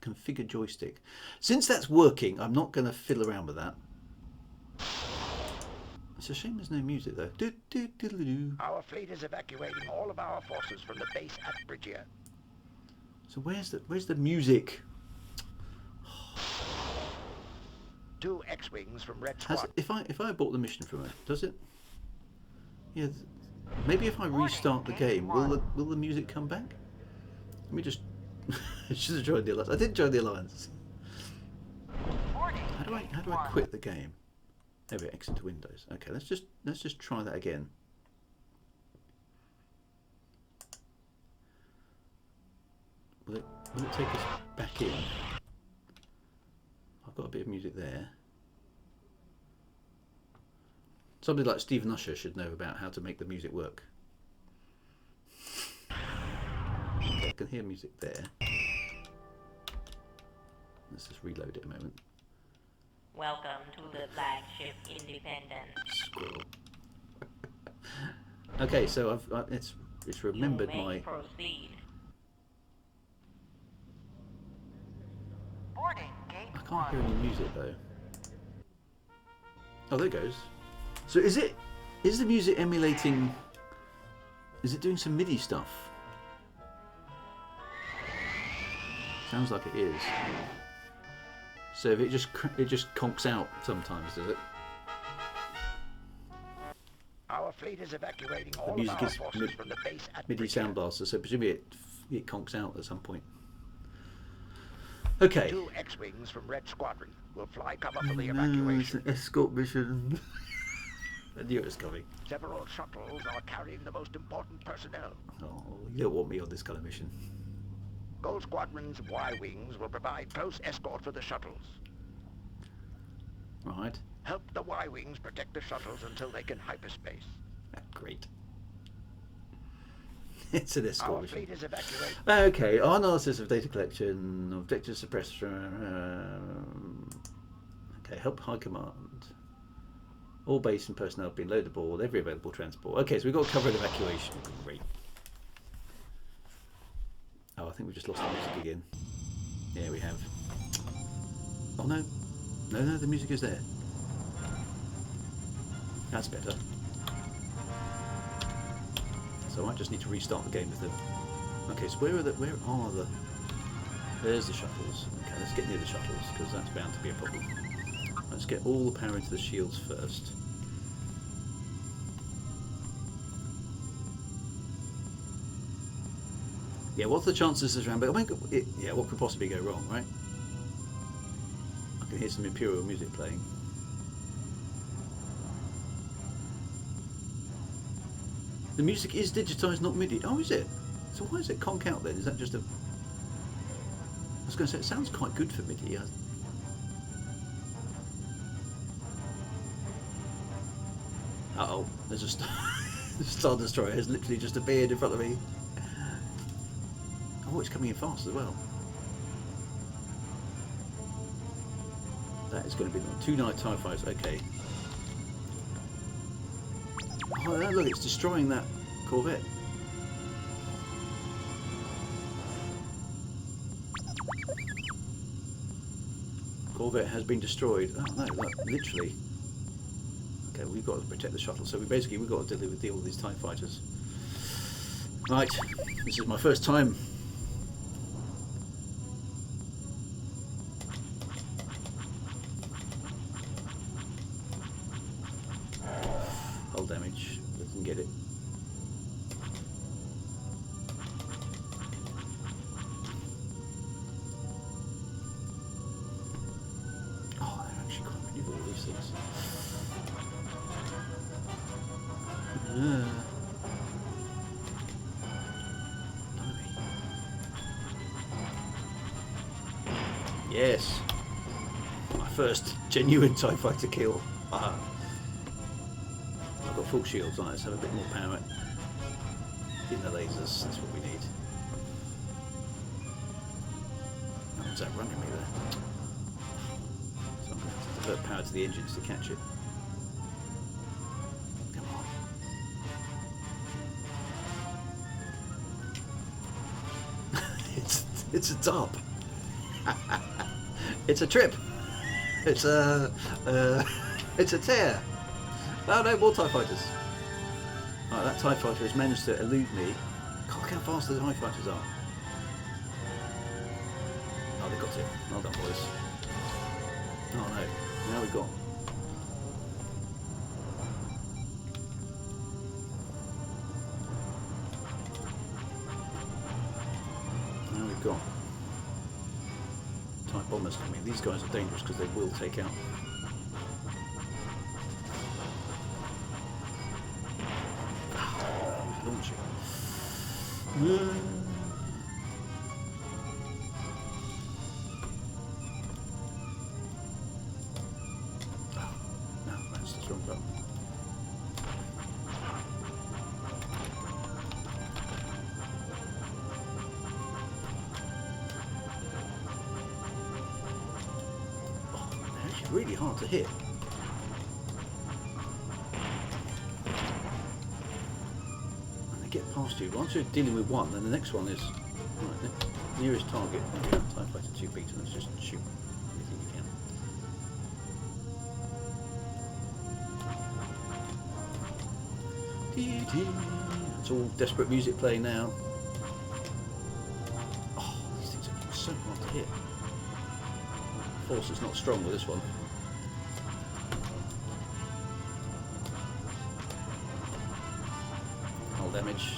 configure joystick. Since that's working, I'm not going to fiddle around with that. It's a shame there's no music though. Our fleet is evacuating all of our forces from the base at Bridgia. So where's the music? 2 X-wings from Red Squad. If I bought the mission from it, does it? Yeah. Maybe if I restart the game, will the music come back? Let me just. I should have joined the alliance. I did join the alliance. How do I quit the game? There we go. Exit to Windows. Okay, let's just try that again. Will it take us back in? I've got a bit of music there. Somebody like Stephen Usher should know about how to make the music work. Okay, I can hear music there. Let's just reload it a moment. Welcome to the flagship Independence. Squirrel. Okay, so it's remembered my. Proceed. Boarding gate I can't hear any music though. Oh, there it goes. So is the music emulating? Is it doing some MIDI stuff? Sounds like it is. So if it just conks out sometimes, does it? Our fleet is evacuating The all of music our is forces from the base at MIDI Bridgia. sound blaster, so presumably it conks out at some point. Okay. 2 X-wings from Red Squadron will fly cover for the No, it's evacuation. an escort mission. I knew it was coming. Several shuttles are carrying the most important personnel. Oh, you don't want me on this kind of mission. Gold Squadron's Y-wings will provide close escort for the shuttles. Right. Help the Y-wings protect the shuttles until they can hyperspace. Great. It's an escort Our mission. fleet is evacuating. Okay, analysis of data collection, objective suppressor. Okay, help high command. All base and personnel have been loaded aboard. Every available transport. Okay, so we've got to cover an evacuation. Great. Oh, I think we just lost the music again. Yeah, we have. Oh no. No, the music is there. That's better. So I might just need to restart the game with them. Okay, so where are the... There's the shuttles. Okay, let's get near the shuttles, because that's bound to be a problem. Let's get all the power into the shields first. Yeah, what's the chances this round? Yeah, what could possibly go wrong, right? I can hear some Imperial music playing. The music is digitised, not MIDI. Oh, is it? So why is it conk out then? Is that just a... I was going to say, it sounds quite good for MIDI. Uh-oh, there's a Star Destroyer has literally just appeared in front of me. Oh, it's coming in fast as well. That is going to be 2 night TIE fighters. Okay. Oh, look, it's destroying that Corvette. Corvette has been destroyed. Oh no, look, literally. Okay, we've got to protect the shuttle, so we've got to deal with these TIE fighters. Right, this is my first time. Hull damage, we can get it. Oh, they're actually quite maneuverable, these things. Yes, my first genuine TIE fighter kill. I've got full shields on it, so have a bit more power in the lasers. That's what we need. What's that running me there? So I'm going to have to divert power to the engines to catch it. Come on. It's a top. It's a trip. It's a tear. Oh no, more TIE fighters. Right, that TIE fighter has managed to elude me. God, look how fast the TIE fighters are. Oh, they got it. Well done, boys. Oh no, now we've got... Now we've got... TIE bombers coming. These guys are dangerous because they will take out. Launching. Oh, no, that's the wrong button. Really hard to hit. And they get past you. Once you're dealing with one, then the next one is right, the nearest target. Maybe a TIE Fighter 2 beta. Let's just shoot anything we can. It's all desperate music playing now. Oh, these things are so hard to hit. Force is not strong with this one. Hull damage.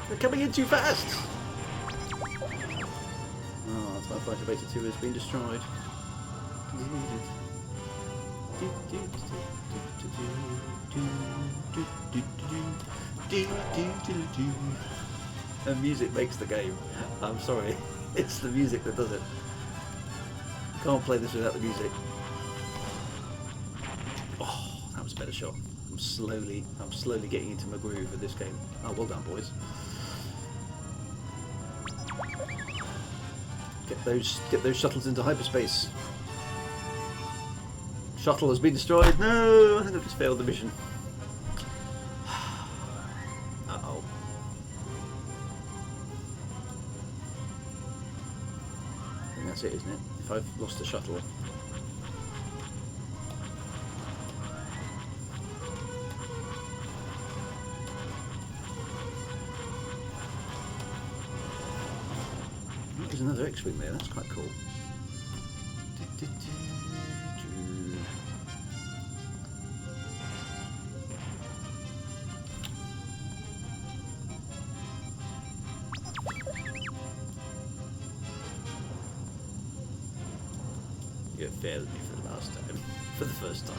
They're coming in too fast! Oh, TIE Fighter Beta 2 has been destroyed. The music makes the game. I'm sorry, it's the music that does it. Can't play this without the music. Oh, that was a better shot. I'm slowly getting into my groove with this game. Oh, well done, boys. Get those shuttles into hyperspace. Shuttle has been destroyed. No, I think I've just failed the mission. Uh-oh. I think that's it, isn't it? If I've lost the shuttle. There's another X-wing there, that's quite cool. You failed me for the last time. For the first time.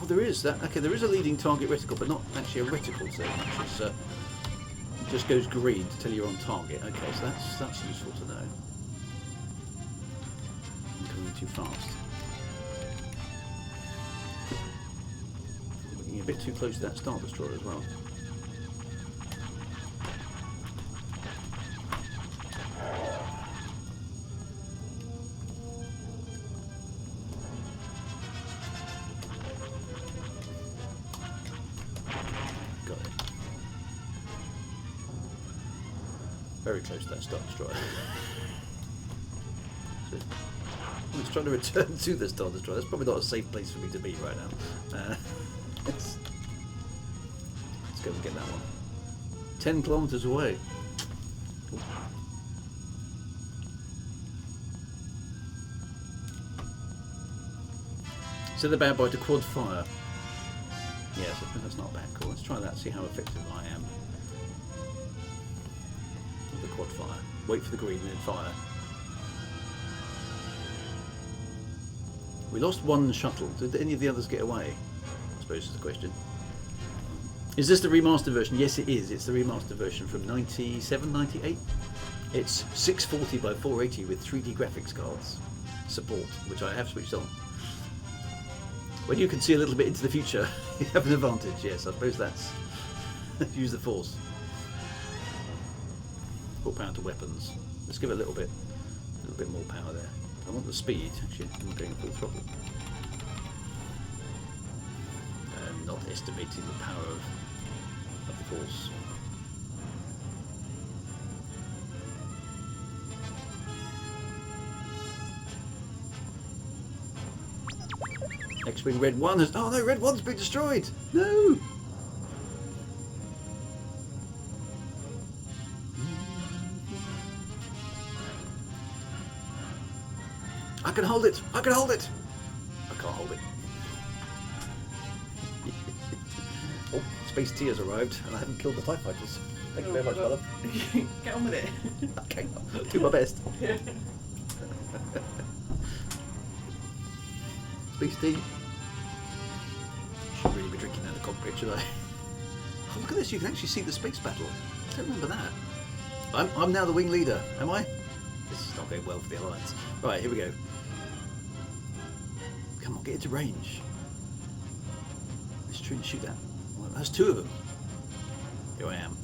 Oh, there is that. Okay, there is a leading target reticle, but not actually a reticle so much. It's it just goes green to tell you're on target. Okay, so that's useful to know. I'm coming too fast. I'm getting a bit too close to that Star Destroyer as well. Very close to that Star Destroyer. So, I'm just trying to return to the Star Destroyer. That's probably not a safe place for me to be right now. Let's go and get that one. 10 kilometers away. Ooh. Set the bad boy to quad fire. Yes, that's not a bad call. Let's try that, see how effective I am. The quad fire. Wait for the green and then fire. We lost one shuttle. Did any of the others get away? I suppose is the question. Is this the remastered version? Yes, it is. It's the remastered version from 97, 98. It's 640 by 480 with 3D graphics cards support, which I have switched on. When you can see a little bit into the future, you have an advantage. Yes, I suppose that's use the force. Put power to weapons. Let's give it a little bit more power there. I want the speed. Actually, I'm going full throttle. Not estimating the power of the force. X-wing red 1 has. Oh no, red 1's been destroyed. No. I can hold it! I can hold it! I can't hold it. Oh, Space T has arrived and I haven't killed the TIE fighters. Thank you very much, brother. Get on with it. Okay, I'll do my best. Space T. Should really be drinking out of the cockpit, should I? Oh, look at this, you can actually see the space battle. I don't remember that. I'm now the wing leader, am I? This is not going well for the Alliance. Right, here we go. Come on, get into range. Let's try and shoot that. Well, that's two of them. Here I am.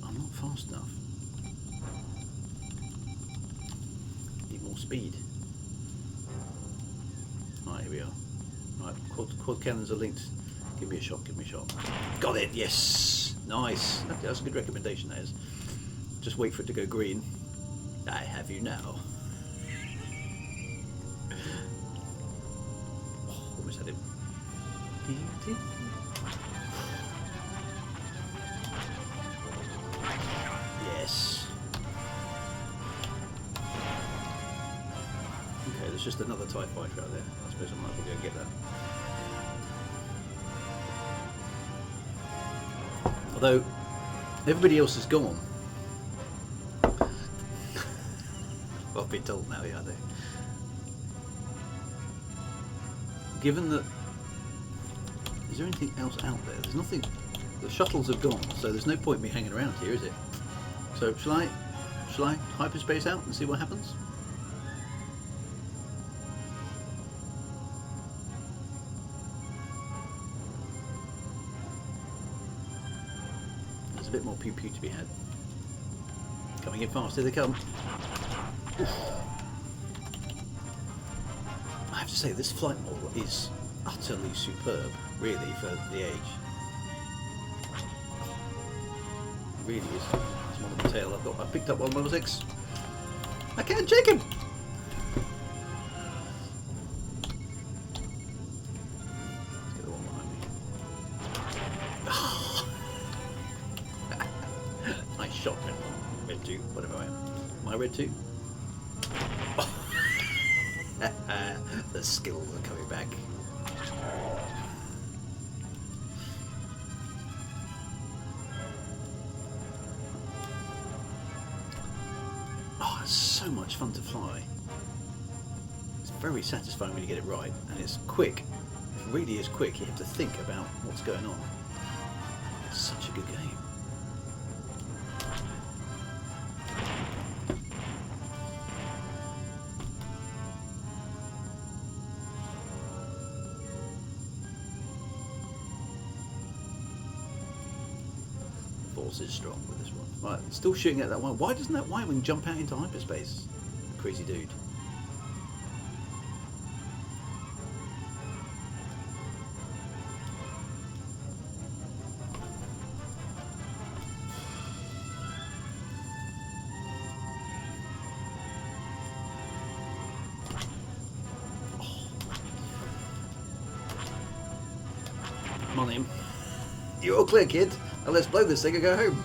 I'm not fast enough. Need more speed. Right, here we are. Right, quad cannons are linked. Give me a shot, give me a shot. Got it, yes! Nice. That's a good recommendation, that is. Just wait for it to go green. I have you now. Oh, almost had him. Yes. Okay, there's just another TIE fighter out there. I suppose I might as well go and get that. Although, everybody else is gone. Well, I've been told now, yeah, they. Given that, is there anything else out there? There's nothing. The shuttles have gone, so there's no point in me hanging around here, is it? So shall I hyperspace out and see what happens? There's a bit more pew pew to be had. Coming in fast, here they come. I have to say, this flight model is utterly superb, really, for the age. Really is. It's one of the tail. I picked up 116. I can't shake him. Let's get the one behind me. Nice shot, red 2, whatever I am. Am I red 2? The skills are coming back. Oh, it's so much fun to fly. It's very satisfying when you get it right, and it's quick. It really is quick. You have to think about what's going on. It's such a good game. Force is strong with this one. Right, still shooting at that one. Why doesn't that Y-wing jump out into hyperspace? Crazy dude. Come on in. You're all clear, kid. Now let's blow this thing and go home.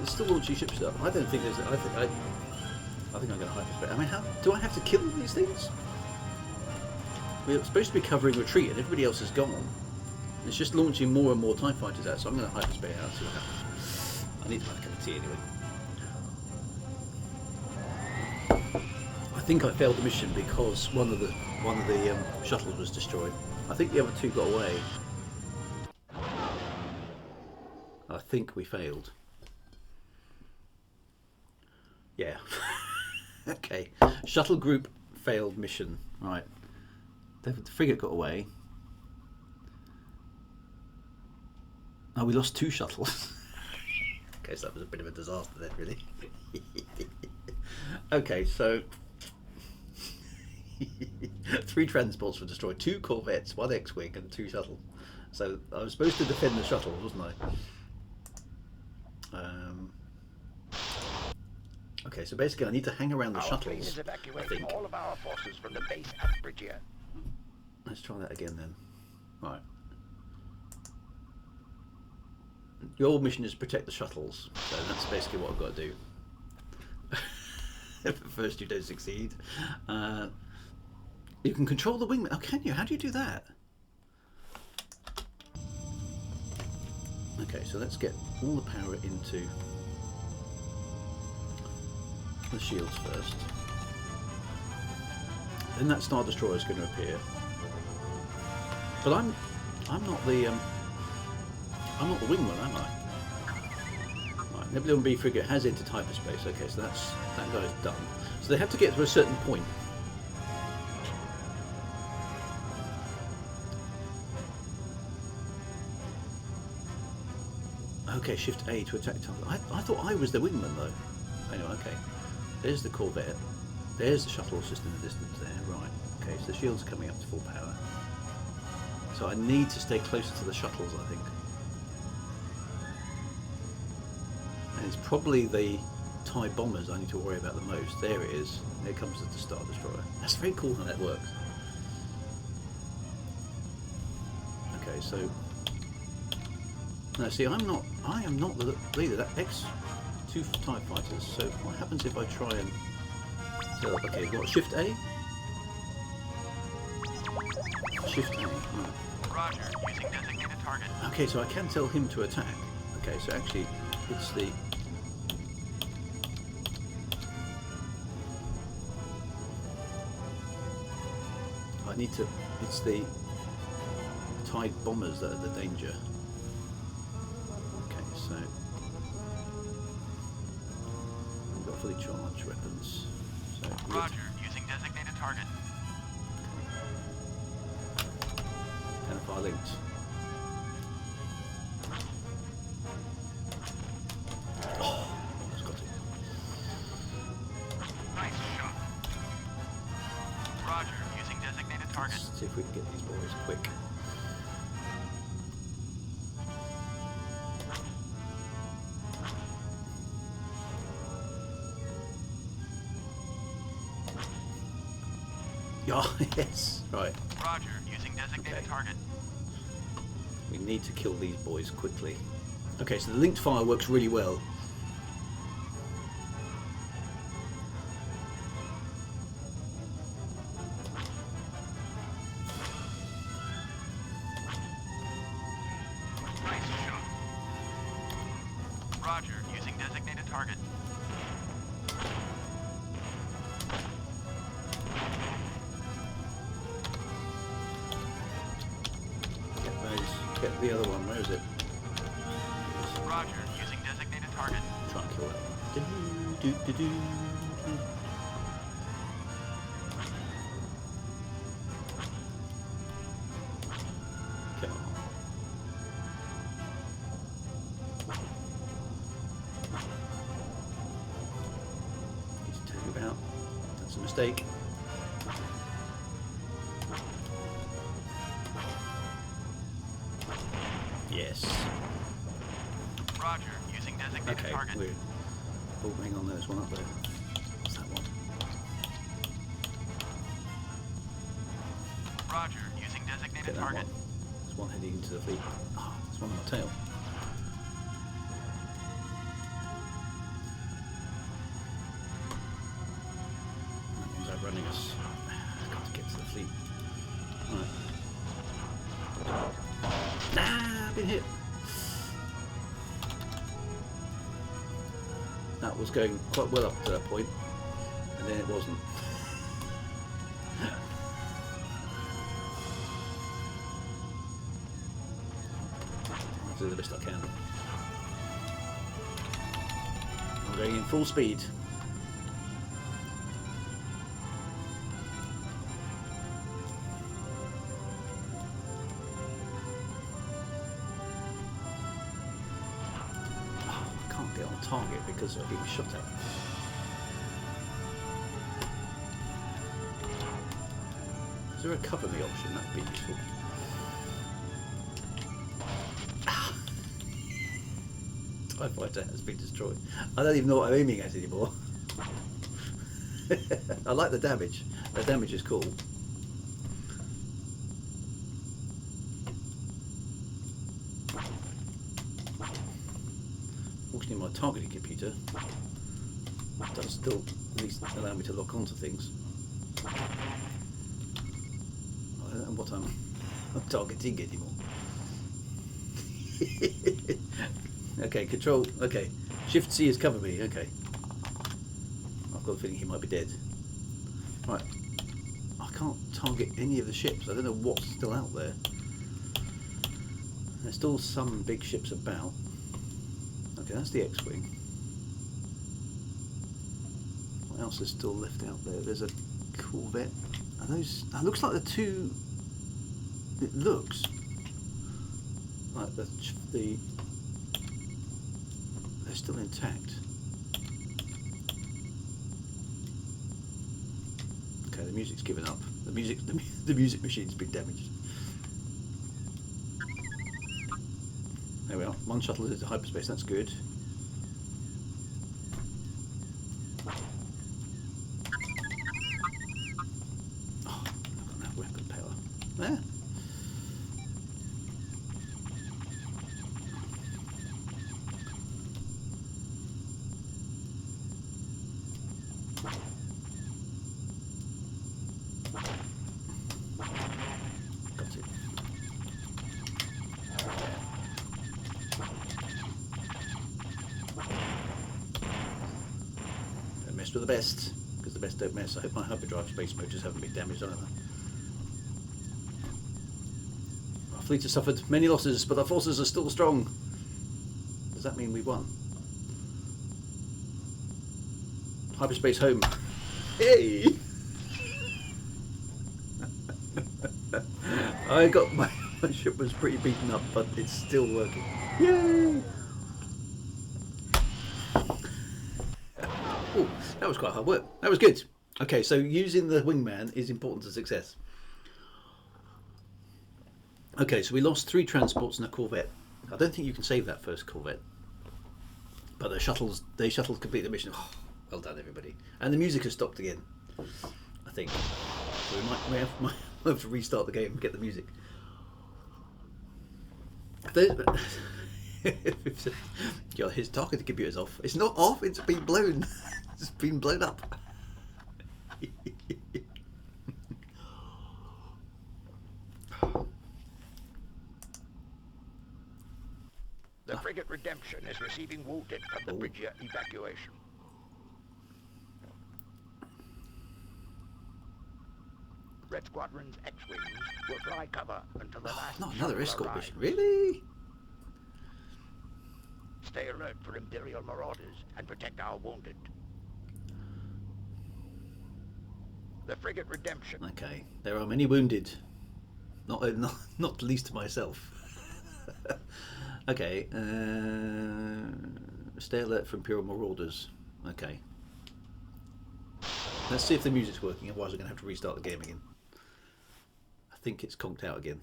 It's still launching ship stuff. I don't think there's. I think I'm going to hyperspace. I mean, how do I have to kill these things? We're supposed to be covering retreat, and everybody else is gone. It's just launching more and more TIE fighters out. So I'm going to hyperspace out. See what happens. I need to have a cup of tea anyway. I think I failed the mission because one of the shuttles was destroyed. I think the other two got away. I think we failed. Yeah. Okay. Shuttle group failed mission. Right. The frigate got away. Oh, we lost 2 shuttles. Okay, so that was a bit of a disaster then, really. Okay, so 3 transports were destroyed, 2 corvettes, 1 X-wing, and 2 shuttles. So I was supposed to defend the shuttles, wasn't I? Okay, so basically I need to hang around the shuttles. I think. All of our forces from the base at Bridgia. Let's try that again then. Right. Your mission is protect the shuttles, so that's basically what I've got to do. If at first you don't succeed. You can control the wingman. Oh, can you? How do you do that? Okay, so let's get all the power into the shields first. Then that Star Destroyer is going to appear. But I'm not the wingman, am I? Right, Nebula B frigate has entered hyperspace. Okay, so that guy's done. So they have to get to a certain point. Okay, shift A to attack target. I thought I was the wingman though. Anyway, okay. There's the corvette. There's the shuttle just in the distance there. Right. Okay, so the shield's coming up to full power. So I need to stay closer to the shuttles, I think. And it's probably the TIE bombers I need to worry about the most. There it is. Here comes the Star Destroyer. That's very cool how that works. Okay, so no, see, I am not the leader. That X2 TIE fighters. So what happens if I try and? So, okay, what? Shift A. Shift A. Right. Roger, using designated target. Okay, so I can tell him to attack. Okay, so actually, it's the. I need to. It's the TIE bombers that are the danger. So we've got fully charged weapons. So Roger, using designated target. Identify linked. Oh, almost got it. See if we can get these boys quick. Oh, yes, right. Roger, using designated target. We need to kill these boys quickly. Okay, so the linked fire works really well. Nice shot. Roger, using designated target. Get the other one, where is it? Roger, using designated target. Try and kill that. Do, do, do, do. Come on. He's turning about. That's a mistake. Yes. Roger, using designated Okay, target. we're... Oh, hang on, there's one up there. What's that one? Roger, using designated Get that target. one. There's one heading into the fleet. Oh, there's one on my tail. That one's outrunning us. I've got to get to the fleet. Right. Ah, been hit. That was going quite well up to that point, and then it wasn't. I'll do the best I can. I'm going in full speed. I can't get on target because I'm being shot at. Is there a cover me option? That'd be useful. TIE fighter has been destroyed. I don't even know what I'm aiming at anymore. I like the damage. The damage is cool. Fortunately, my targeting computer does still at least allow me to lock onto things. I don't know what I'm targeting anymore. Okay, control. Okay, Shift C is cover me. Okay, I've got a feeling he might be dead. Right, I can't target any of the ships. I don't know what's still out there. There's still some big ships about. Okay, that's the X-wing. What else is still left out there? There's a Corvette. Are those? That looks like the two. It looks like the. They're still intact. Okay, the music's given up. The music machine's been damaged. There we are. One shuttle is into hyperspace. That's good. Oh, I've got that weapon power. There. Got it. Don't mess with the best, because the best don't mess. I hope my hyperdrive space motors haven't been damaged either. Our fleet has suffered many losses, but our forces are still strong. Does that mean we won? Hyperspace home. Hey! I got my ship was pretty beaten up, but it's still working. Yay! Oh, that was quite hard work. That was good. Okay, so using the wingman is important to success. Okay, so we lost 3 transports and a corvette. I don't think you can save that first corvette. But the shuttles complete the mission. Oh, well done, everybody. And the music has stopped again, I think. So we might have to restart the game and get the music. Yeah, his target computer's off. It's not off, it's been blown. It's been blown up. The frigate Redemption is receiving wounded from the Bridger evacuation. Red Squadron's X-Wings will fly cover until the last Not another shuttle escort arrives. mission, really? Stay alert for Imperial marauders and protect our wounded. The frigate Redemption. Okay, there are many wounded. Not least to myself. Okay, stay alert for Imperial marauders. Okay. Let's see if the music's working, otherwise I'm going to have to restart the game again. I think it's conked out again.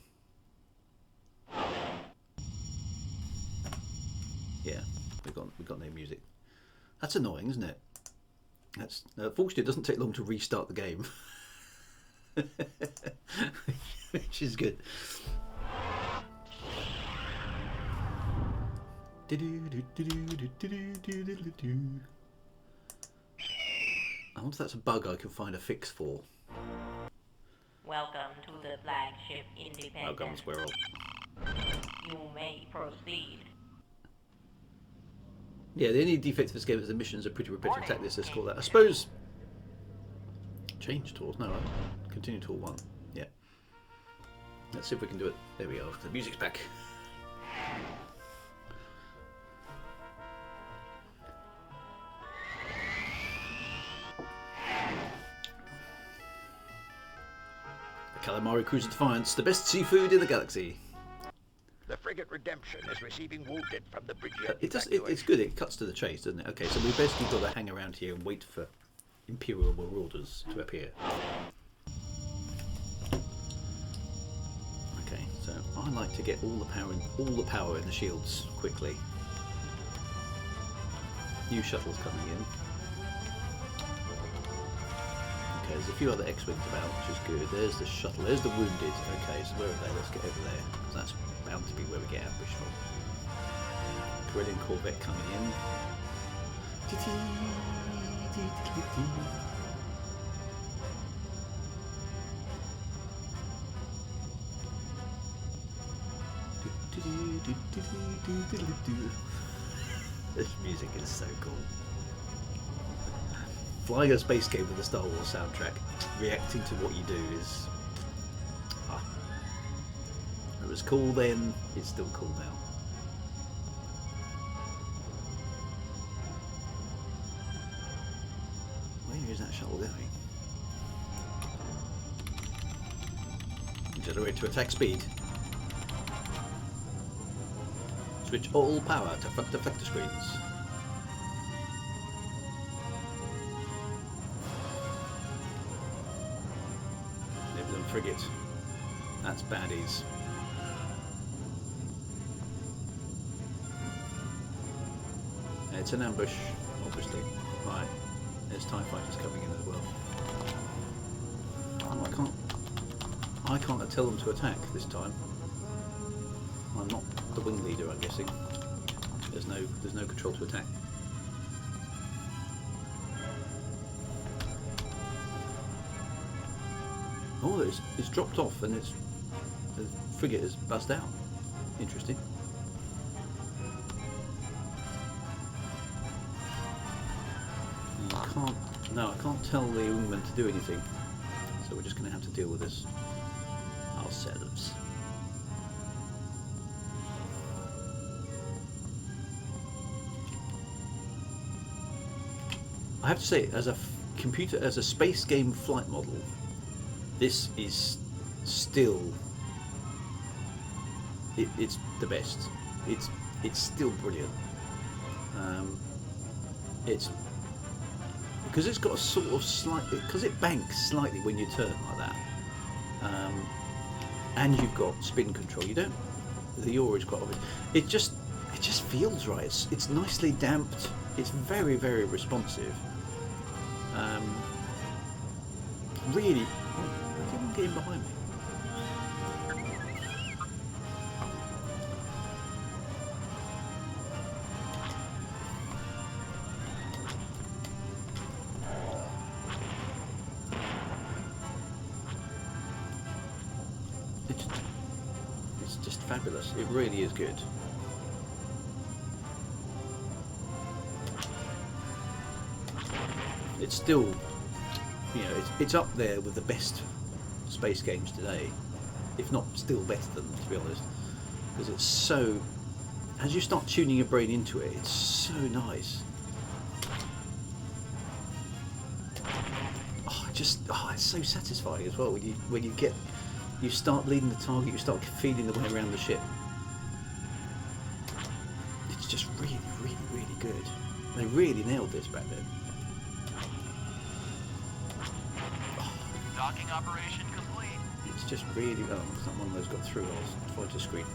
Yeah, we've got no music. That's annoying, isn't it? Fortunately, it doesn't take long to restart the game, which is good. I wonder if that's a bug I can find a fix for. Welcome to the flagship Independence. Welcome, squirrel. You may proceed. Yeah, the only defect of this game is the missions are pretty repetitive. Attack this, let's call that. I suppose. Change tools? No, continue tool 1. Yeah. Let's see if we can do it. There we are. The music's back. The Calamari Cruiser Defiance, the best seafood in the galaxy. The frigate Redemption is receiving wounded from the Bridger It's good, it cuts to the chase, doesn't it? Okay, so we've basically got to hang around here and wait for Imperial marauders to appear. Okay, so I like to get all the power in the shields quickly. New shuttles coming in. Okay, there's a few other X-Wings about, which is good. There's the shuttle, there's the wounded. Okay, so where are they? Let's get over there, because that's bound to be where we get ambushed from. Brilliant Corvette coming in. This music is so cool. Flying a space game with a Star Wars soundtrack, reacting to what you do is... It was cool then, it's still cool now. Where is that shuttle going? Generate to attack speed. Switch all power to deflector screens. Nebulum frigate. That's baddies. It's an ambush, obviously. Right, there's TIE fighters coming in as well. Oh, I can't tell them to attack this time. I'm not the wing leader, I'm guessing. There's no control to attack. Oh, it's dropped off and the frigate has buzzed out. Interesting. I can't tell the wingman to do anything, so we're just going to have to deal with this ourselves. I have to say, as a space game flight model, this is still it's the best. It's still brilliant. It's because it's got a sort of slight, because it banks slightly when you turn like that. and you've got spin control. You don't. The yaw is quite obvious. It just feels right. It's nicely damped. It's very, very responsive. Really. Oh, I think I'm getting behind me. It's just fabulous. It really is good. It's still, you know, it's up there with the best space games today, if not still better than them, to be honest, because it's so, as you start tuning your brain into it, it's so nice. It's so satisfying as well when you start leading the target, you start feeling the way around the ship. It's just really, really, really good. They really nailed this back then. Docking operation complete. It's just really, oh, it's not one of those got through. I'll try to screen.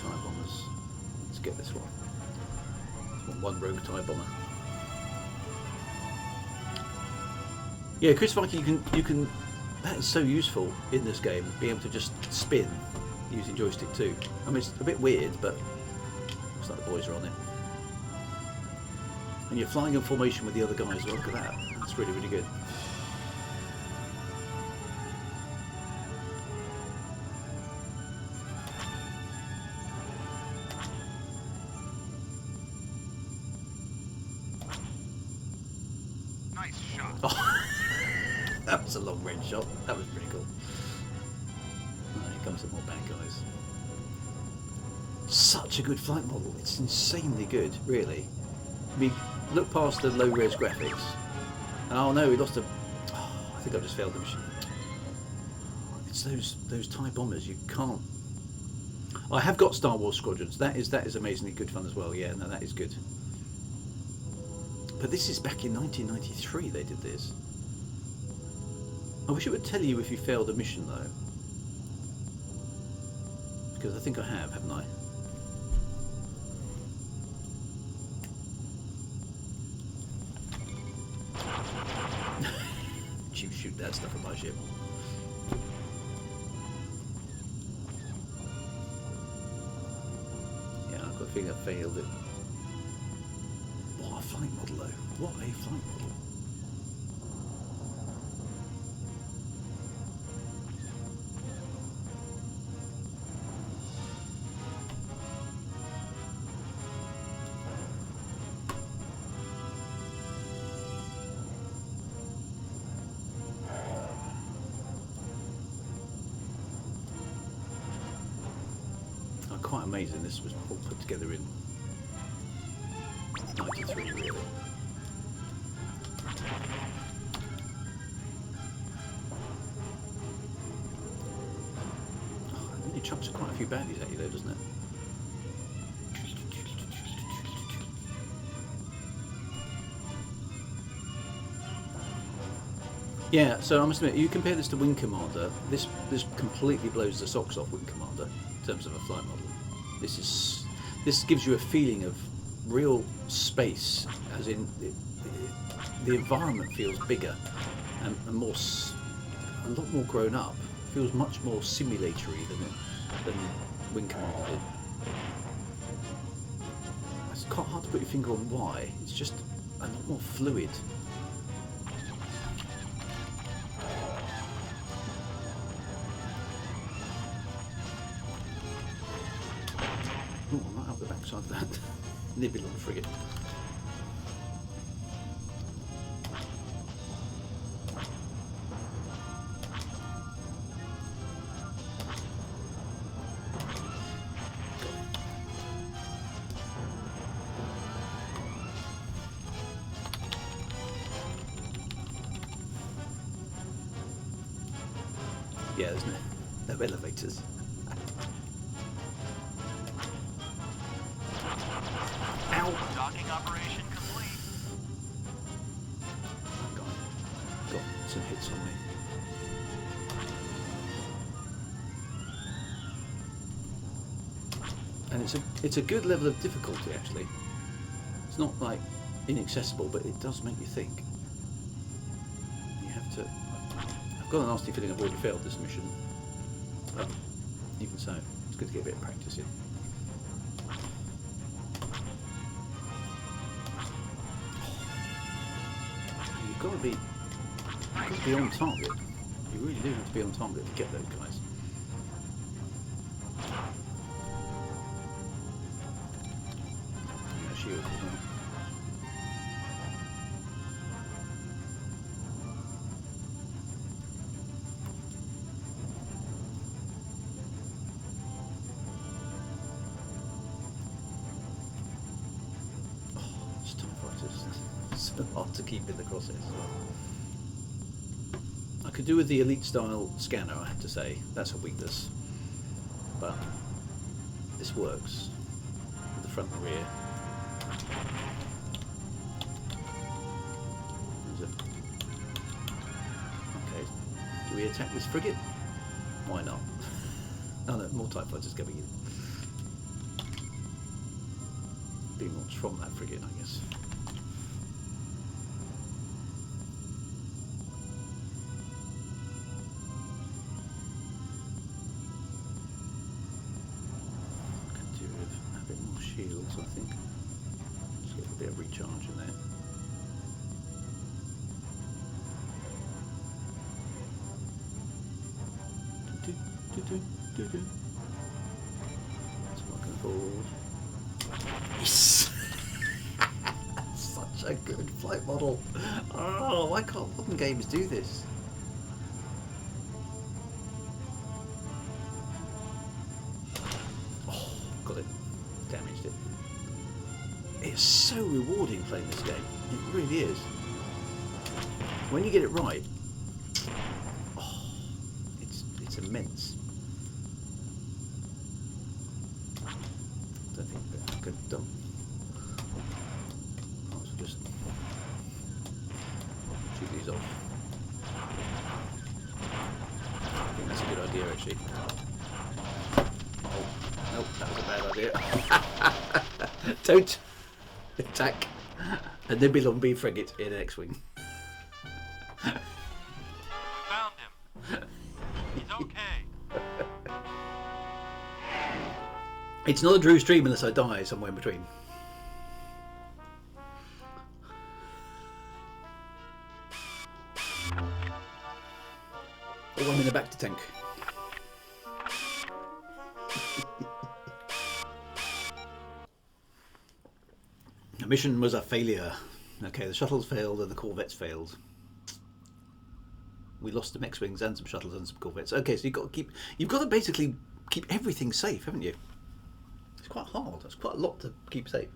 TIE bombers. Let's get this one. One rogue TIE bomber. Yeah, Chris Viking, you can. That is so useful in this game. Being able to just spin using joystick too. I mean, it's a bit weird, but looks like the boys are on it. And you're flying in formation with the other guys. Well, look at that. That's really, really good. Nice shot. Oh, that was a long range shot. That was pretty cool. Oh, here comes some more bad guys. Such a good flight model. It's insanely good, really. I mean, look past the low res graphics. Oh no, we lost a. Oh, I think I've just failed the mission. It's those TIE bombers. You can't. I have got Star Wars Squadrons. That is amazingly good fun as well. Yeah, no, that is good. But this is back in 1993 they did this. I wish it would tell you if you failed a mission though. Because I think I have, haven't I? You shoot that stuff at my ship. Yeah, I've got a feeling I failed it. What a flight model though. What a flight model. Quite amazing this was all put together in 93 really. Oh, it really chucks quite a few baddies at you though, doesn't it? Yeah, so I must admit, you compare this to Wing Commander, this completely blows the socks off Wing Commander in terms of a flight model. This gives you a feeling of real space, as in the environment feels bigger and more, a lot more grown up. It feels much more simulatory than Wing Commander did. It's quite hard to put your finger on why. It's just a lot more fluid. Oh, I'm right up the backside of that Nebula frigate. Yeah, there's no elevators. Docking operation complete. some hits on me. And it's a good level of difficulty actually. It's not like inaccessible, but it does make you think. You have to. I've got a nasty feeling I've already failed this mission, but even so, it's good to get a bit of practice in. You've got to be on target. You really do have to be on target to get those guys. Yeah, shield as well. It's TIE fighters. It's so hard to keep in the crosshairs as well. I could do with the elite style scanner, I have to say. That's a weakness. But this works with the front and rear. Okay, do we attack this frigate? Why not? Oh no, more TIE fighters coming in. Being launched from that frigate, I guess. Shields, I think. Just get a bit of recharge in there. That's working forward. Yes! Such a good flight model. Oh, why can't modern games do this? Oh, got it. Damaged it. It's so rewarding playing this game. It really is. When you get it right, oh, it's immense. I don't think I could have done. Might as well just shoot these off. I think that's a good idea actually. Nope, that was a bad idea. Don't attack a Nibelung B frigate in an X-Wing. Found him. He's okay. It's not a Drew stream unless I die somewhere in between. Oh, I'm in the back to tank. The mission was a failure. Okay, the shuttles failed and the corvettes failed. We lost some X-wings and some shuttles and some corvettes. Okay, so you've got to basically keep everything safe, haven't you? It's quite hard. It's quite a lot to keep safe.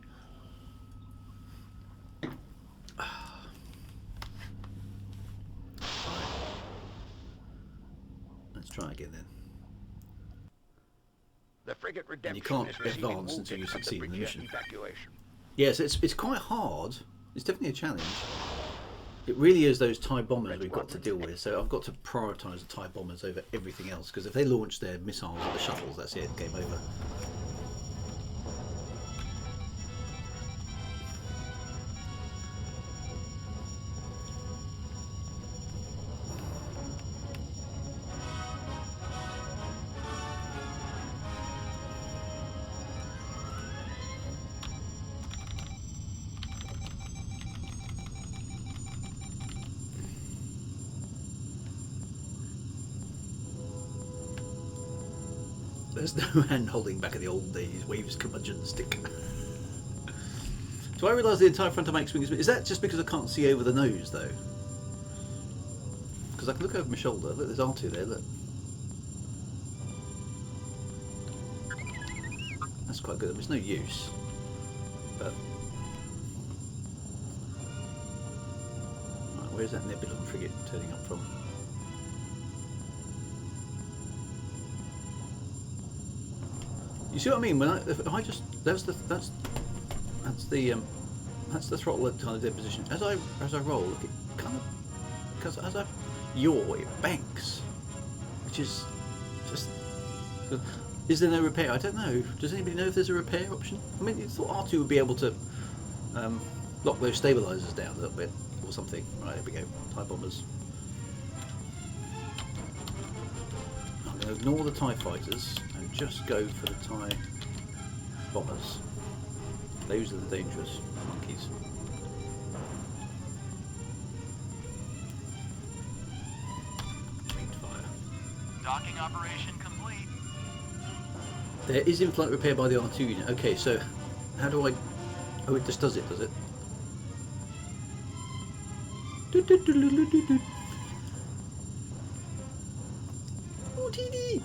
Let's try again then. The frigate And you Redemption can't is receiving advance until you wounded from succeed in the Bridger mission. evacuation. Yes, it's quite hard. It's definitely a challenge. It really is those TIE bombers we've got to deal with. So I've got to prioritise the TIE bombers over everything else, because if they launch their missiles at the shuttles, that's it, game over. There's no hand holding back in the old days. Waves curmudgeon stick. Do I realise the entire front of my X-wing is that just because I can't see over the nose though? Because I can look over my shoulder. Look, there's R2 there. Look. That's quite good. There's no use, but right, where's that Nebulon frigate turning up from? You see what I mean? When if I just that's the throttle at kind of dead position. As I roll, look, it kind of because as I your embarks, which is just. Is there no repair? I don't know. Does anybody know if there's a repair option? I mean, you thought R2 would be able to lock those stabilizers down a little bit or something. Right, here we go. TIE bombers. I'm going to ignore the TIE fighters and just go for the TIE bombers. Those are the dangerous monkeys. Fire. Docking operation complete. There is in-flight repair by the R2 unit. Okay, so how do I... Oh, it just does it, does it? Oh, TD!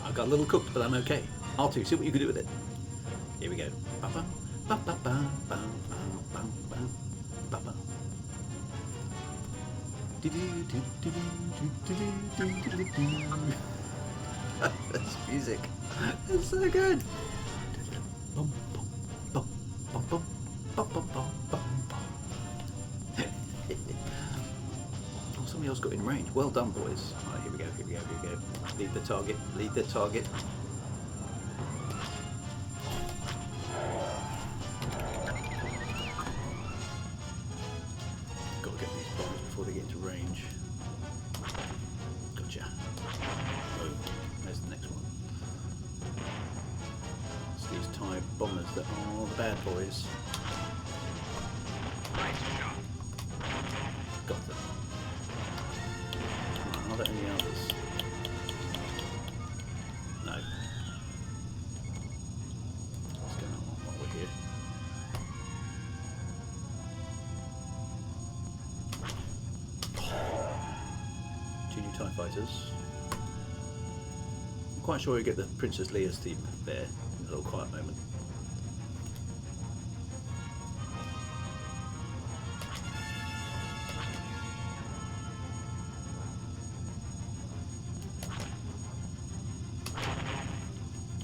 I got a little cooked, but I'm okay. R2, see what you can do with it. Here we go. Ba-bum, ba-ba-bum, bum, bum, bum, bum, ba-bum. That's music. It's so good. Bum, bum, bum, bum, bum, bum, bum, bum, bum, bum. Oh, somebody else got in range. Well done, boys. Right, here we go, here we go, here we go. Lead the target, lead the target. Gotta get these bombs before they get into range. Gotcha. Oh, there's the next one. It's these TIE bombers that are the bad boys. Nice shot. Got them. Right, are there any others? No. What's going on while we're here? Two new TIE fighters. I'm quite sure we get the Princess Leia's team there in a little quiet moment.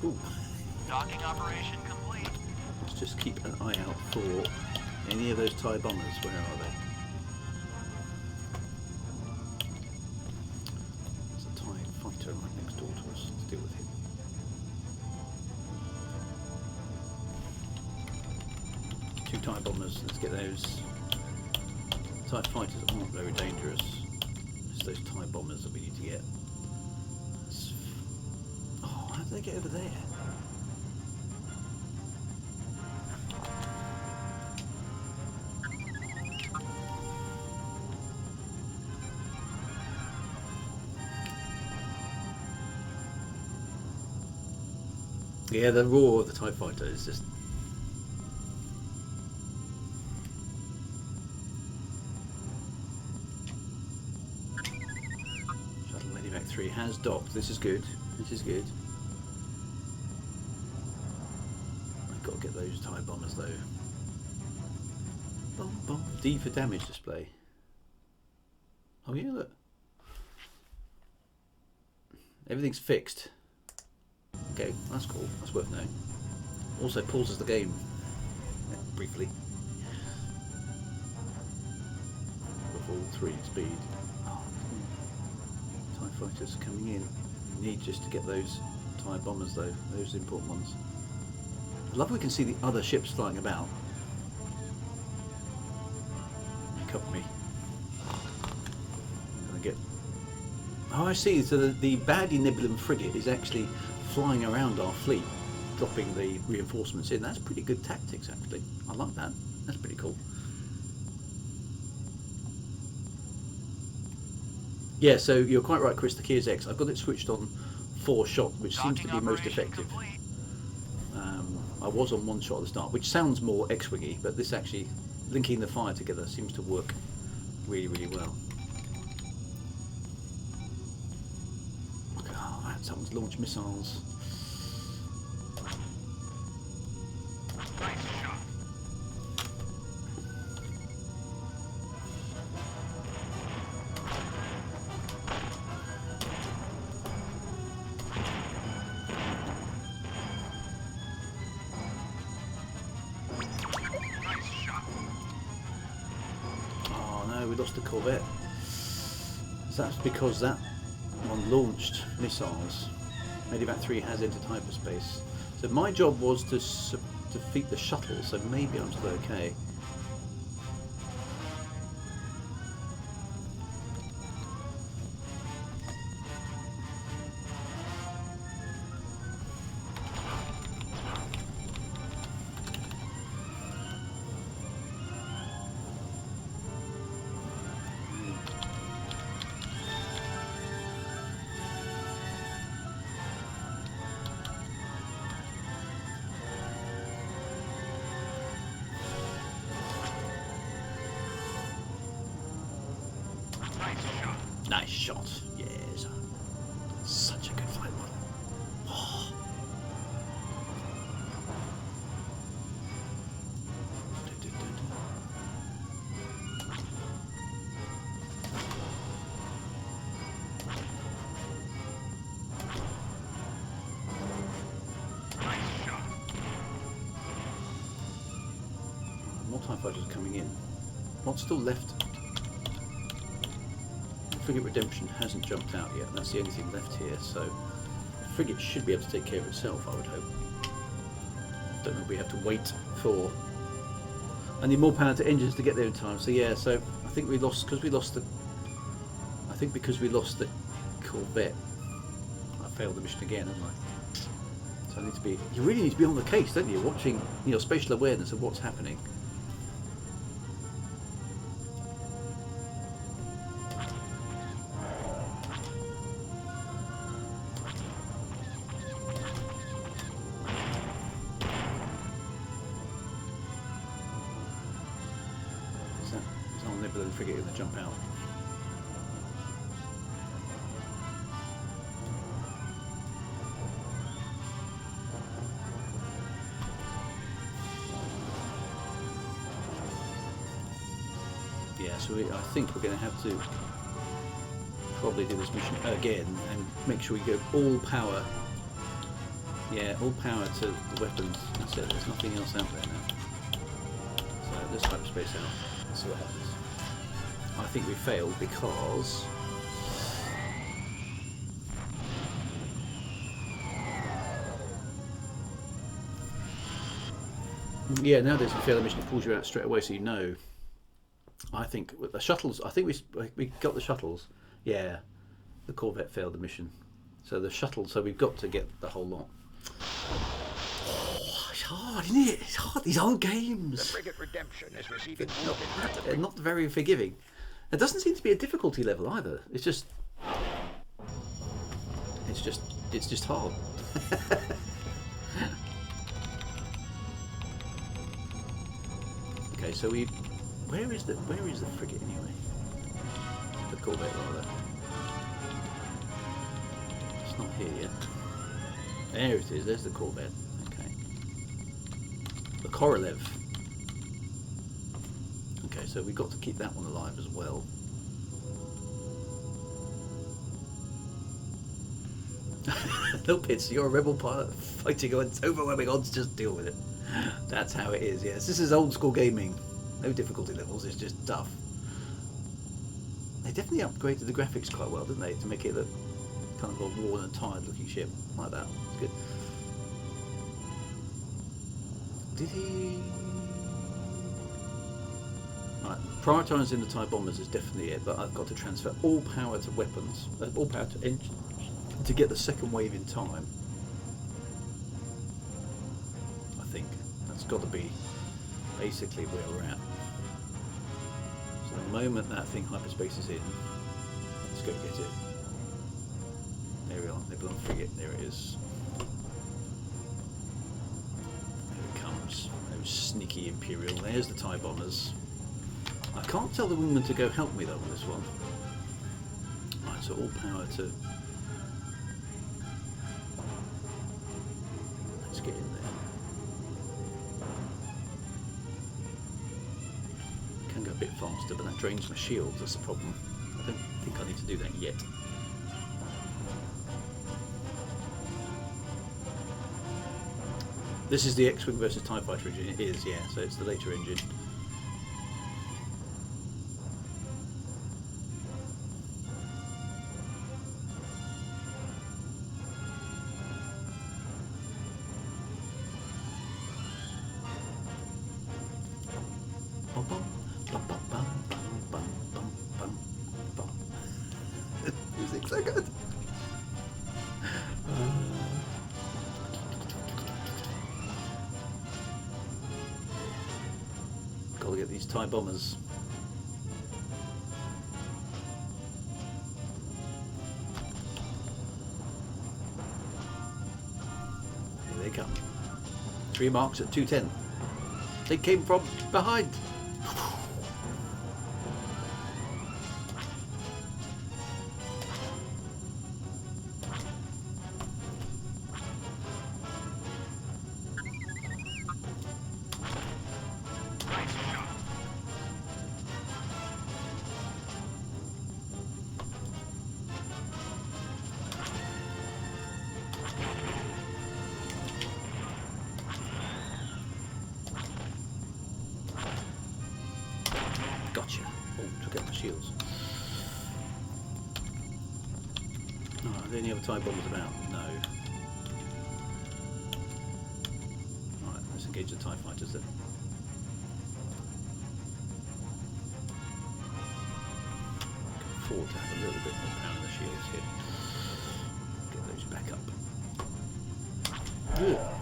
Ooh. Docking operation complete. Let's just keep an eye out for any of those TIE bombers. Where are they? There's a TIE fighter right next door to us. Let's deal with him. Two TIE bombers. Let's get those. TIE fighters aren't very dangerous. It's those TIE bombers that we need to get. Oh, how did they get over there? Yeah, the roar of the TIE fighter is just... Shuttle Medivac 3 has docked. This is good. This is good. I've got to get those TIE bombers though. Bum, bum. D for damage display. Oh yeah, look. Everything's fixed. Okay, that's cool. That's worth knowing. Also pauses the game briefly. Level 3 speed. Oh, TIE fighters coming in. You need just to get those TIE bombers though. Those are the important ones. I love we can see the other ships flying about. Cover me. I'm gonna get... Oh, I see. So the Badly Nebulum frigate is actually flying around our fleet, dropping the reinforcements in. That's pretty good tactics, actually. I like that. That's pretty cool. Yeah, so you're quite right, Chris. The Kia's X. I've got it switched on 4 shot, which seems to be most effective. I was on 1 shot at the start, which sounds more X-wingy, but this actually linking the fire together seems to work really, really well. Oh, that's someone's launched missiles. Nice shot. lost the Corvette. So that's because that one launched missiles. Medevac 3 has entered hyperspace. So my job was to defeat the shuttle, so maybe I'm still okay. Nice shot. Yes. Such a good flight model. Oh. More TIE fighters coming in. What's still left? Frigate Redemption hasn't jumped out yet. That's the only thing left here, so the frigate should be able to take care of itself, I would hope. Don't know if we have to wait for... I need more power to engines to get there in time, so yeah, so I think we lost, because we lost the... I think because we lost the Corvette, I failed the mission again, haven't I? So I need to be... You really need to be on the case, don't you? Watching, you know, spatial awareness of what's happening. Frigate going to jump out. Yeah, so I think we're going to have to probably do this mission again and make sure we go all power. Yeah, all power to the weapons. That's it. There's nothing else out there now. So let's hyperspace out. Let's see what happens. I think we failed because nowadays if you fail a mission it pulls you out straight away, so you know. I think with the shuttles, I think we got the shuttles. Yeah, the Corvette failed the mission, so the shuttle. So we've got to get the whole lot. Oh, it's hard, isn't it? It's hard. These old games. The frigate Redemption is receiving They're not very forgiving. There doesn't seem to be a difficulty level either. It's just hard. Okay, so where is the frigate anyway? The Corvette rather. It's not here yet. There it is. There's the Corvette. Okay. The Korolev. Okay, so we've got to keep that one alive as well. Nope, it's you're a rebel pilot fighting against overwhelming odds, just deal with it. That's how it is, yes. This is old school gaming. No difficulty levels, it's just tough. They definitely upgraded the graphics quite well, didn't they? To make it look kind of a worn and tired looking ship. Like that. It's good. Did he... Right, prioritising the TIE bombers is definitely it, but I've got to transfer all power to weapons, all power to engines, to get the second wave in time. I think that's got to be basically where we're at. So the moment that thing hyperspace is in, let's go get it. There we are, Nibelung frigate, there it is. There it comes, those sneaky Imperial. There's the TIE bombers. I can't tell the woman to go help me though on this one. Right, so all power to... Let's get in there. Can go a bit faster, but that drains my shields, that's the problem. I don't think I need to do that yet. This is the X-Wing versus TIE Fighter engine, it is, yeah, so it's the later engine. these TIE bombers. Here they come. 3 marks at 210. They came from behind. Gotcha. Oh, took out my shields. Oh, are there any other TIE bombers about? No. Alright, let's engage the TIE fighters then. Can afford to have a little bit more power in the shields here. Get those back up. Ugh.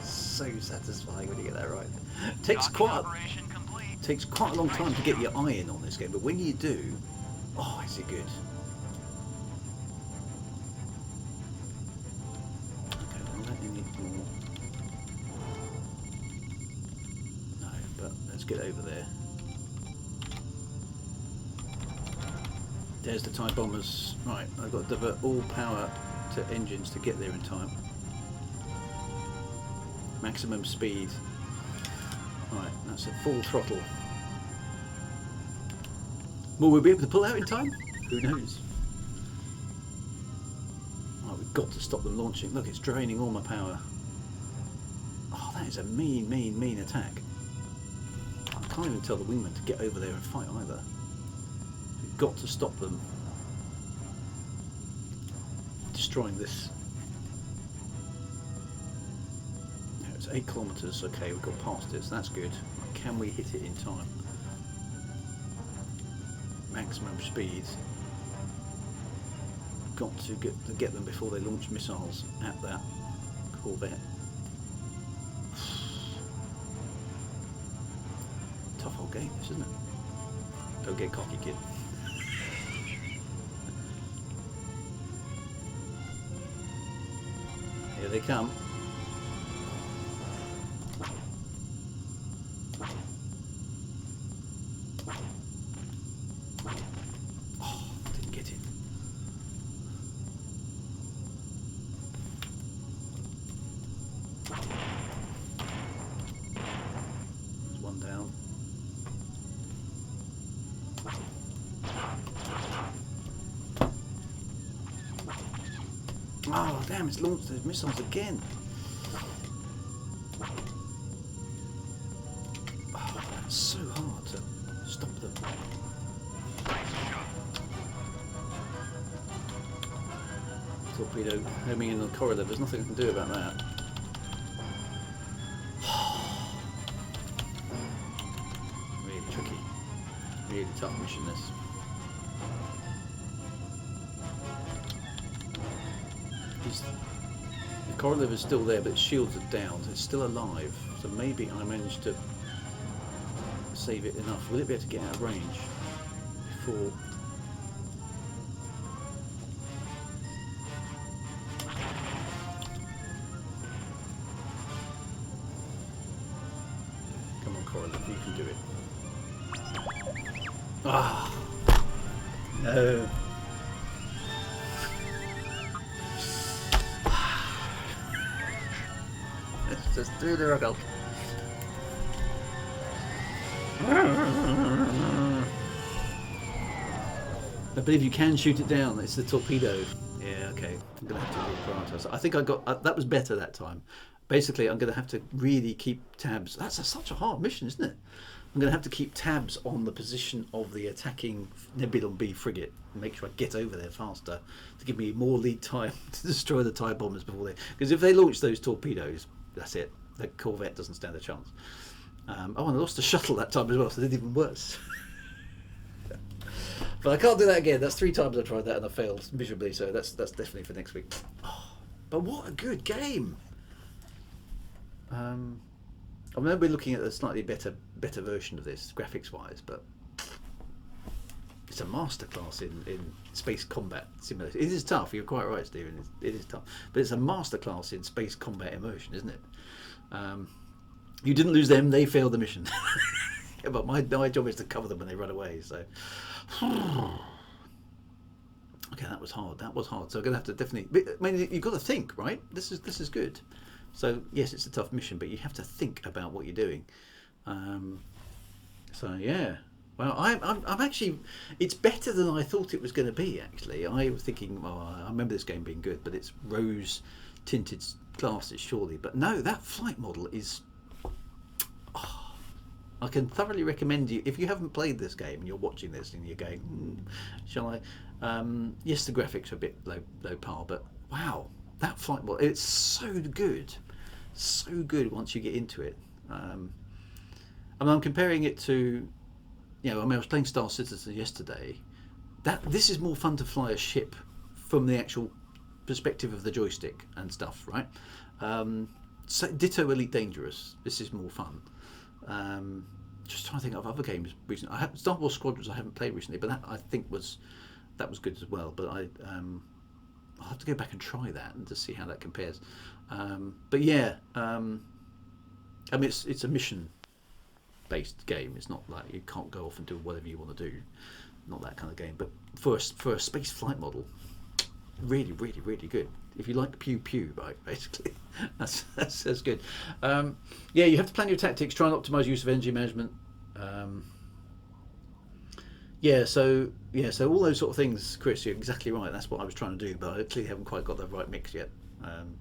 So satisfying when you get that right. Takes quite a long time to get your eye in on this game, but when you do, oh, is it good? Okay, well that you need more. No, but let's get over there. There's the TIE bombers. Right, I've got to divert all power to engines to get there in time. Maximum speed. Right, that's at full throttle. Will we be able to pull out in time? Who knows? Right, we've got to stop them launching. Look, it's draining all my power. Oh, that is a mean, mean, mean attack. I can't even tell the wingman to get over there and fight either. We've got to stop them destroying this. 8 kilometers. Okay, we've got past it, so that's good. Can we hit it in time? Maximum speed. Got to get them before they launch missiles at that Corvette. Tough old game, this, isn't it? Don't get cocky, kid. Here they come. Oh damn, it's launched those missiles again. Oh, that's so hard to stop them. Torpedo homing in the corridor, there's nothing I can do about that. Really tricky. Really tough mission this. The corridor is still there, but its shields are down. It's still alive, so maybe I managed to save it enough. Will it be able to get out of range before? Come on, corridor, you can do it. Ah, no. Just do the rock. I believe you can shoot it down. It's the torpedo. Yeah, okay. I'm gonna have to reprioritize. I think I got that was better that time. Basically, I'm gonna have to really keep tabs. That's such a hard mission, isn't it? I'm gonna have to keep tabs on the position of the attacking Nebulon B frigate and make sure I get over there faster to give me more lead time to destroy the TIE bombers before they. Because if they launch those torpedoes, that's it. The Corvette doesn't stand a chance. Oh, and I lost the shuttle that time as well, so it did even worse. But I can't do that again. That's 3 times I tried that and I failed miserably. So that's definitely for next week. Oh, but what a good game! I remember looking at a slightly better version of this graphics wise, but it's a masterclass in space combat simulation. It is tough. You're quite right, Stephen. It is tough, but it's a masterclass in space combat immersion, isn't it? You didn't lose them; they failed the mission. Yeah, but my job is to cover them when they run away. So, okay, that was hard. So I'm gonna have to definitely. I mean, you've got to think, right? This is good. So yes, it's a tough mission, but you have to think about what you're doing. So yeah. Well, I'm actually. It's better than I thought it was going to be. Actually, I was thinking. Well, I remember this game being good, but it's rose tinted glasses, surely. But no, that flight model is. Oh, I can thoroughly recommend you if you haven't played this game and you're watching this and you're going, shall I? Yes, the graphics are a bit low par, but wow, that flight model, it's so good once you get into it. And I'm comparing it to. I was playing Star Citizen yesterday. This is more fun to fly a ship from the actual perspective of the joystick and stuff, right? So ditto Elite Dangerous. This is more fun. Just trying to think of other games recently. Star Wars Squadrons I haven't played recently, but that I think was good as well. But I'll have to go back and try that and just see how that compares. But yeah, I mean it's a mission based game. It's not like you can't go off and do whatever you want to do, not that kind of game. But for a space flight model, really good. If you like pew pew, right, basically that's good. Yeah, you have to plan your tactics, try and optimize use of energy management. So all those sort of things, Chris, you're exactly right. That's what I was trying to do, but I clearly haven't quite got the right mix yet.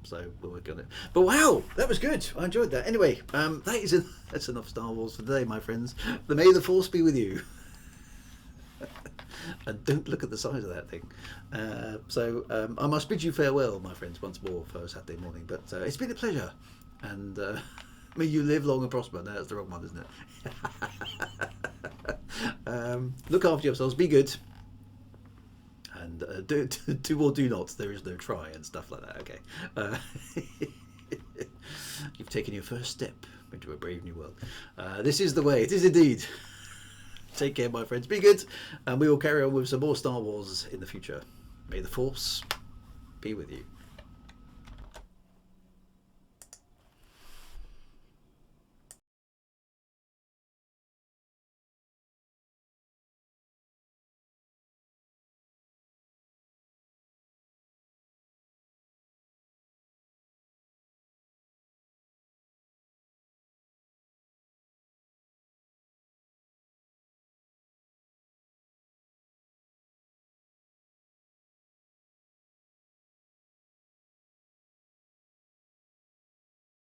So we'll work on it. But wow, that was good. I enjoyed that. Anyway, that's enough Star Wars for today, my friends. May the Force be with you. And don't look at the size of that thing. I must bid you farewell, my friends, once more for Saturday morning. But it's been a pleasure, and may you live long and prosper. No, that's the wrong one, isn't it? Look after yourselves. Be good. And do or do not. There is no try and stuff like that. Okay. You've taken your first step into a brave new world. This is the way. It is indeed. Take care, my friends. Be good, and we will carry on with some more Star Wars in the future. May the Force be with you.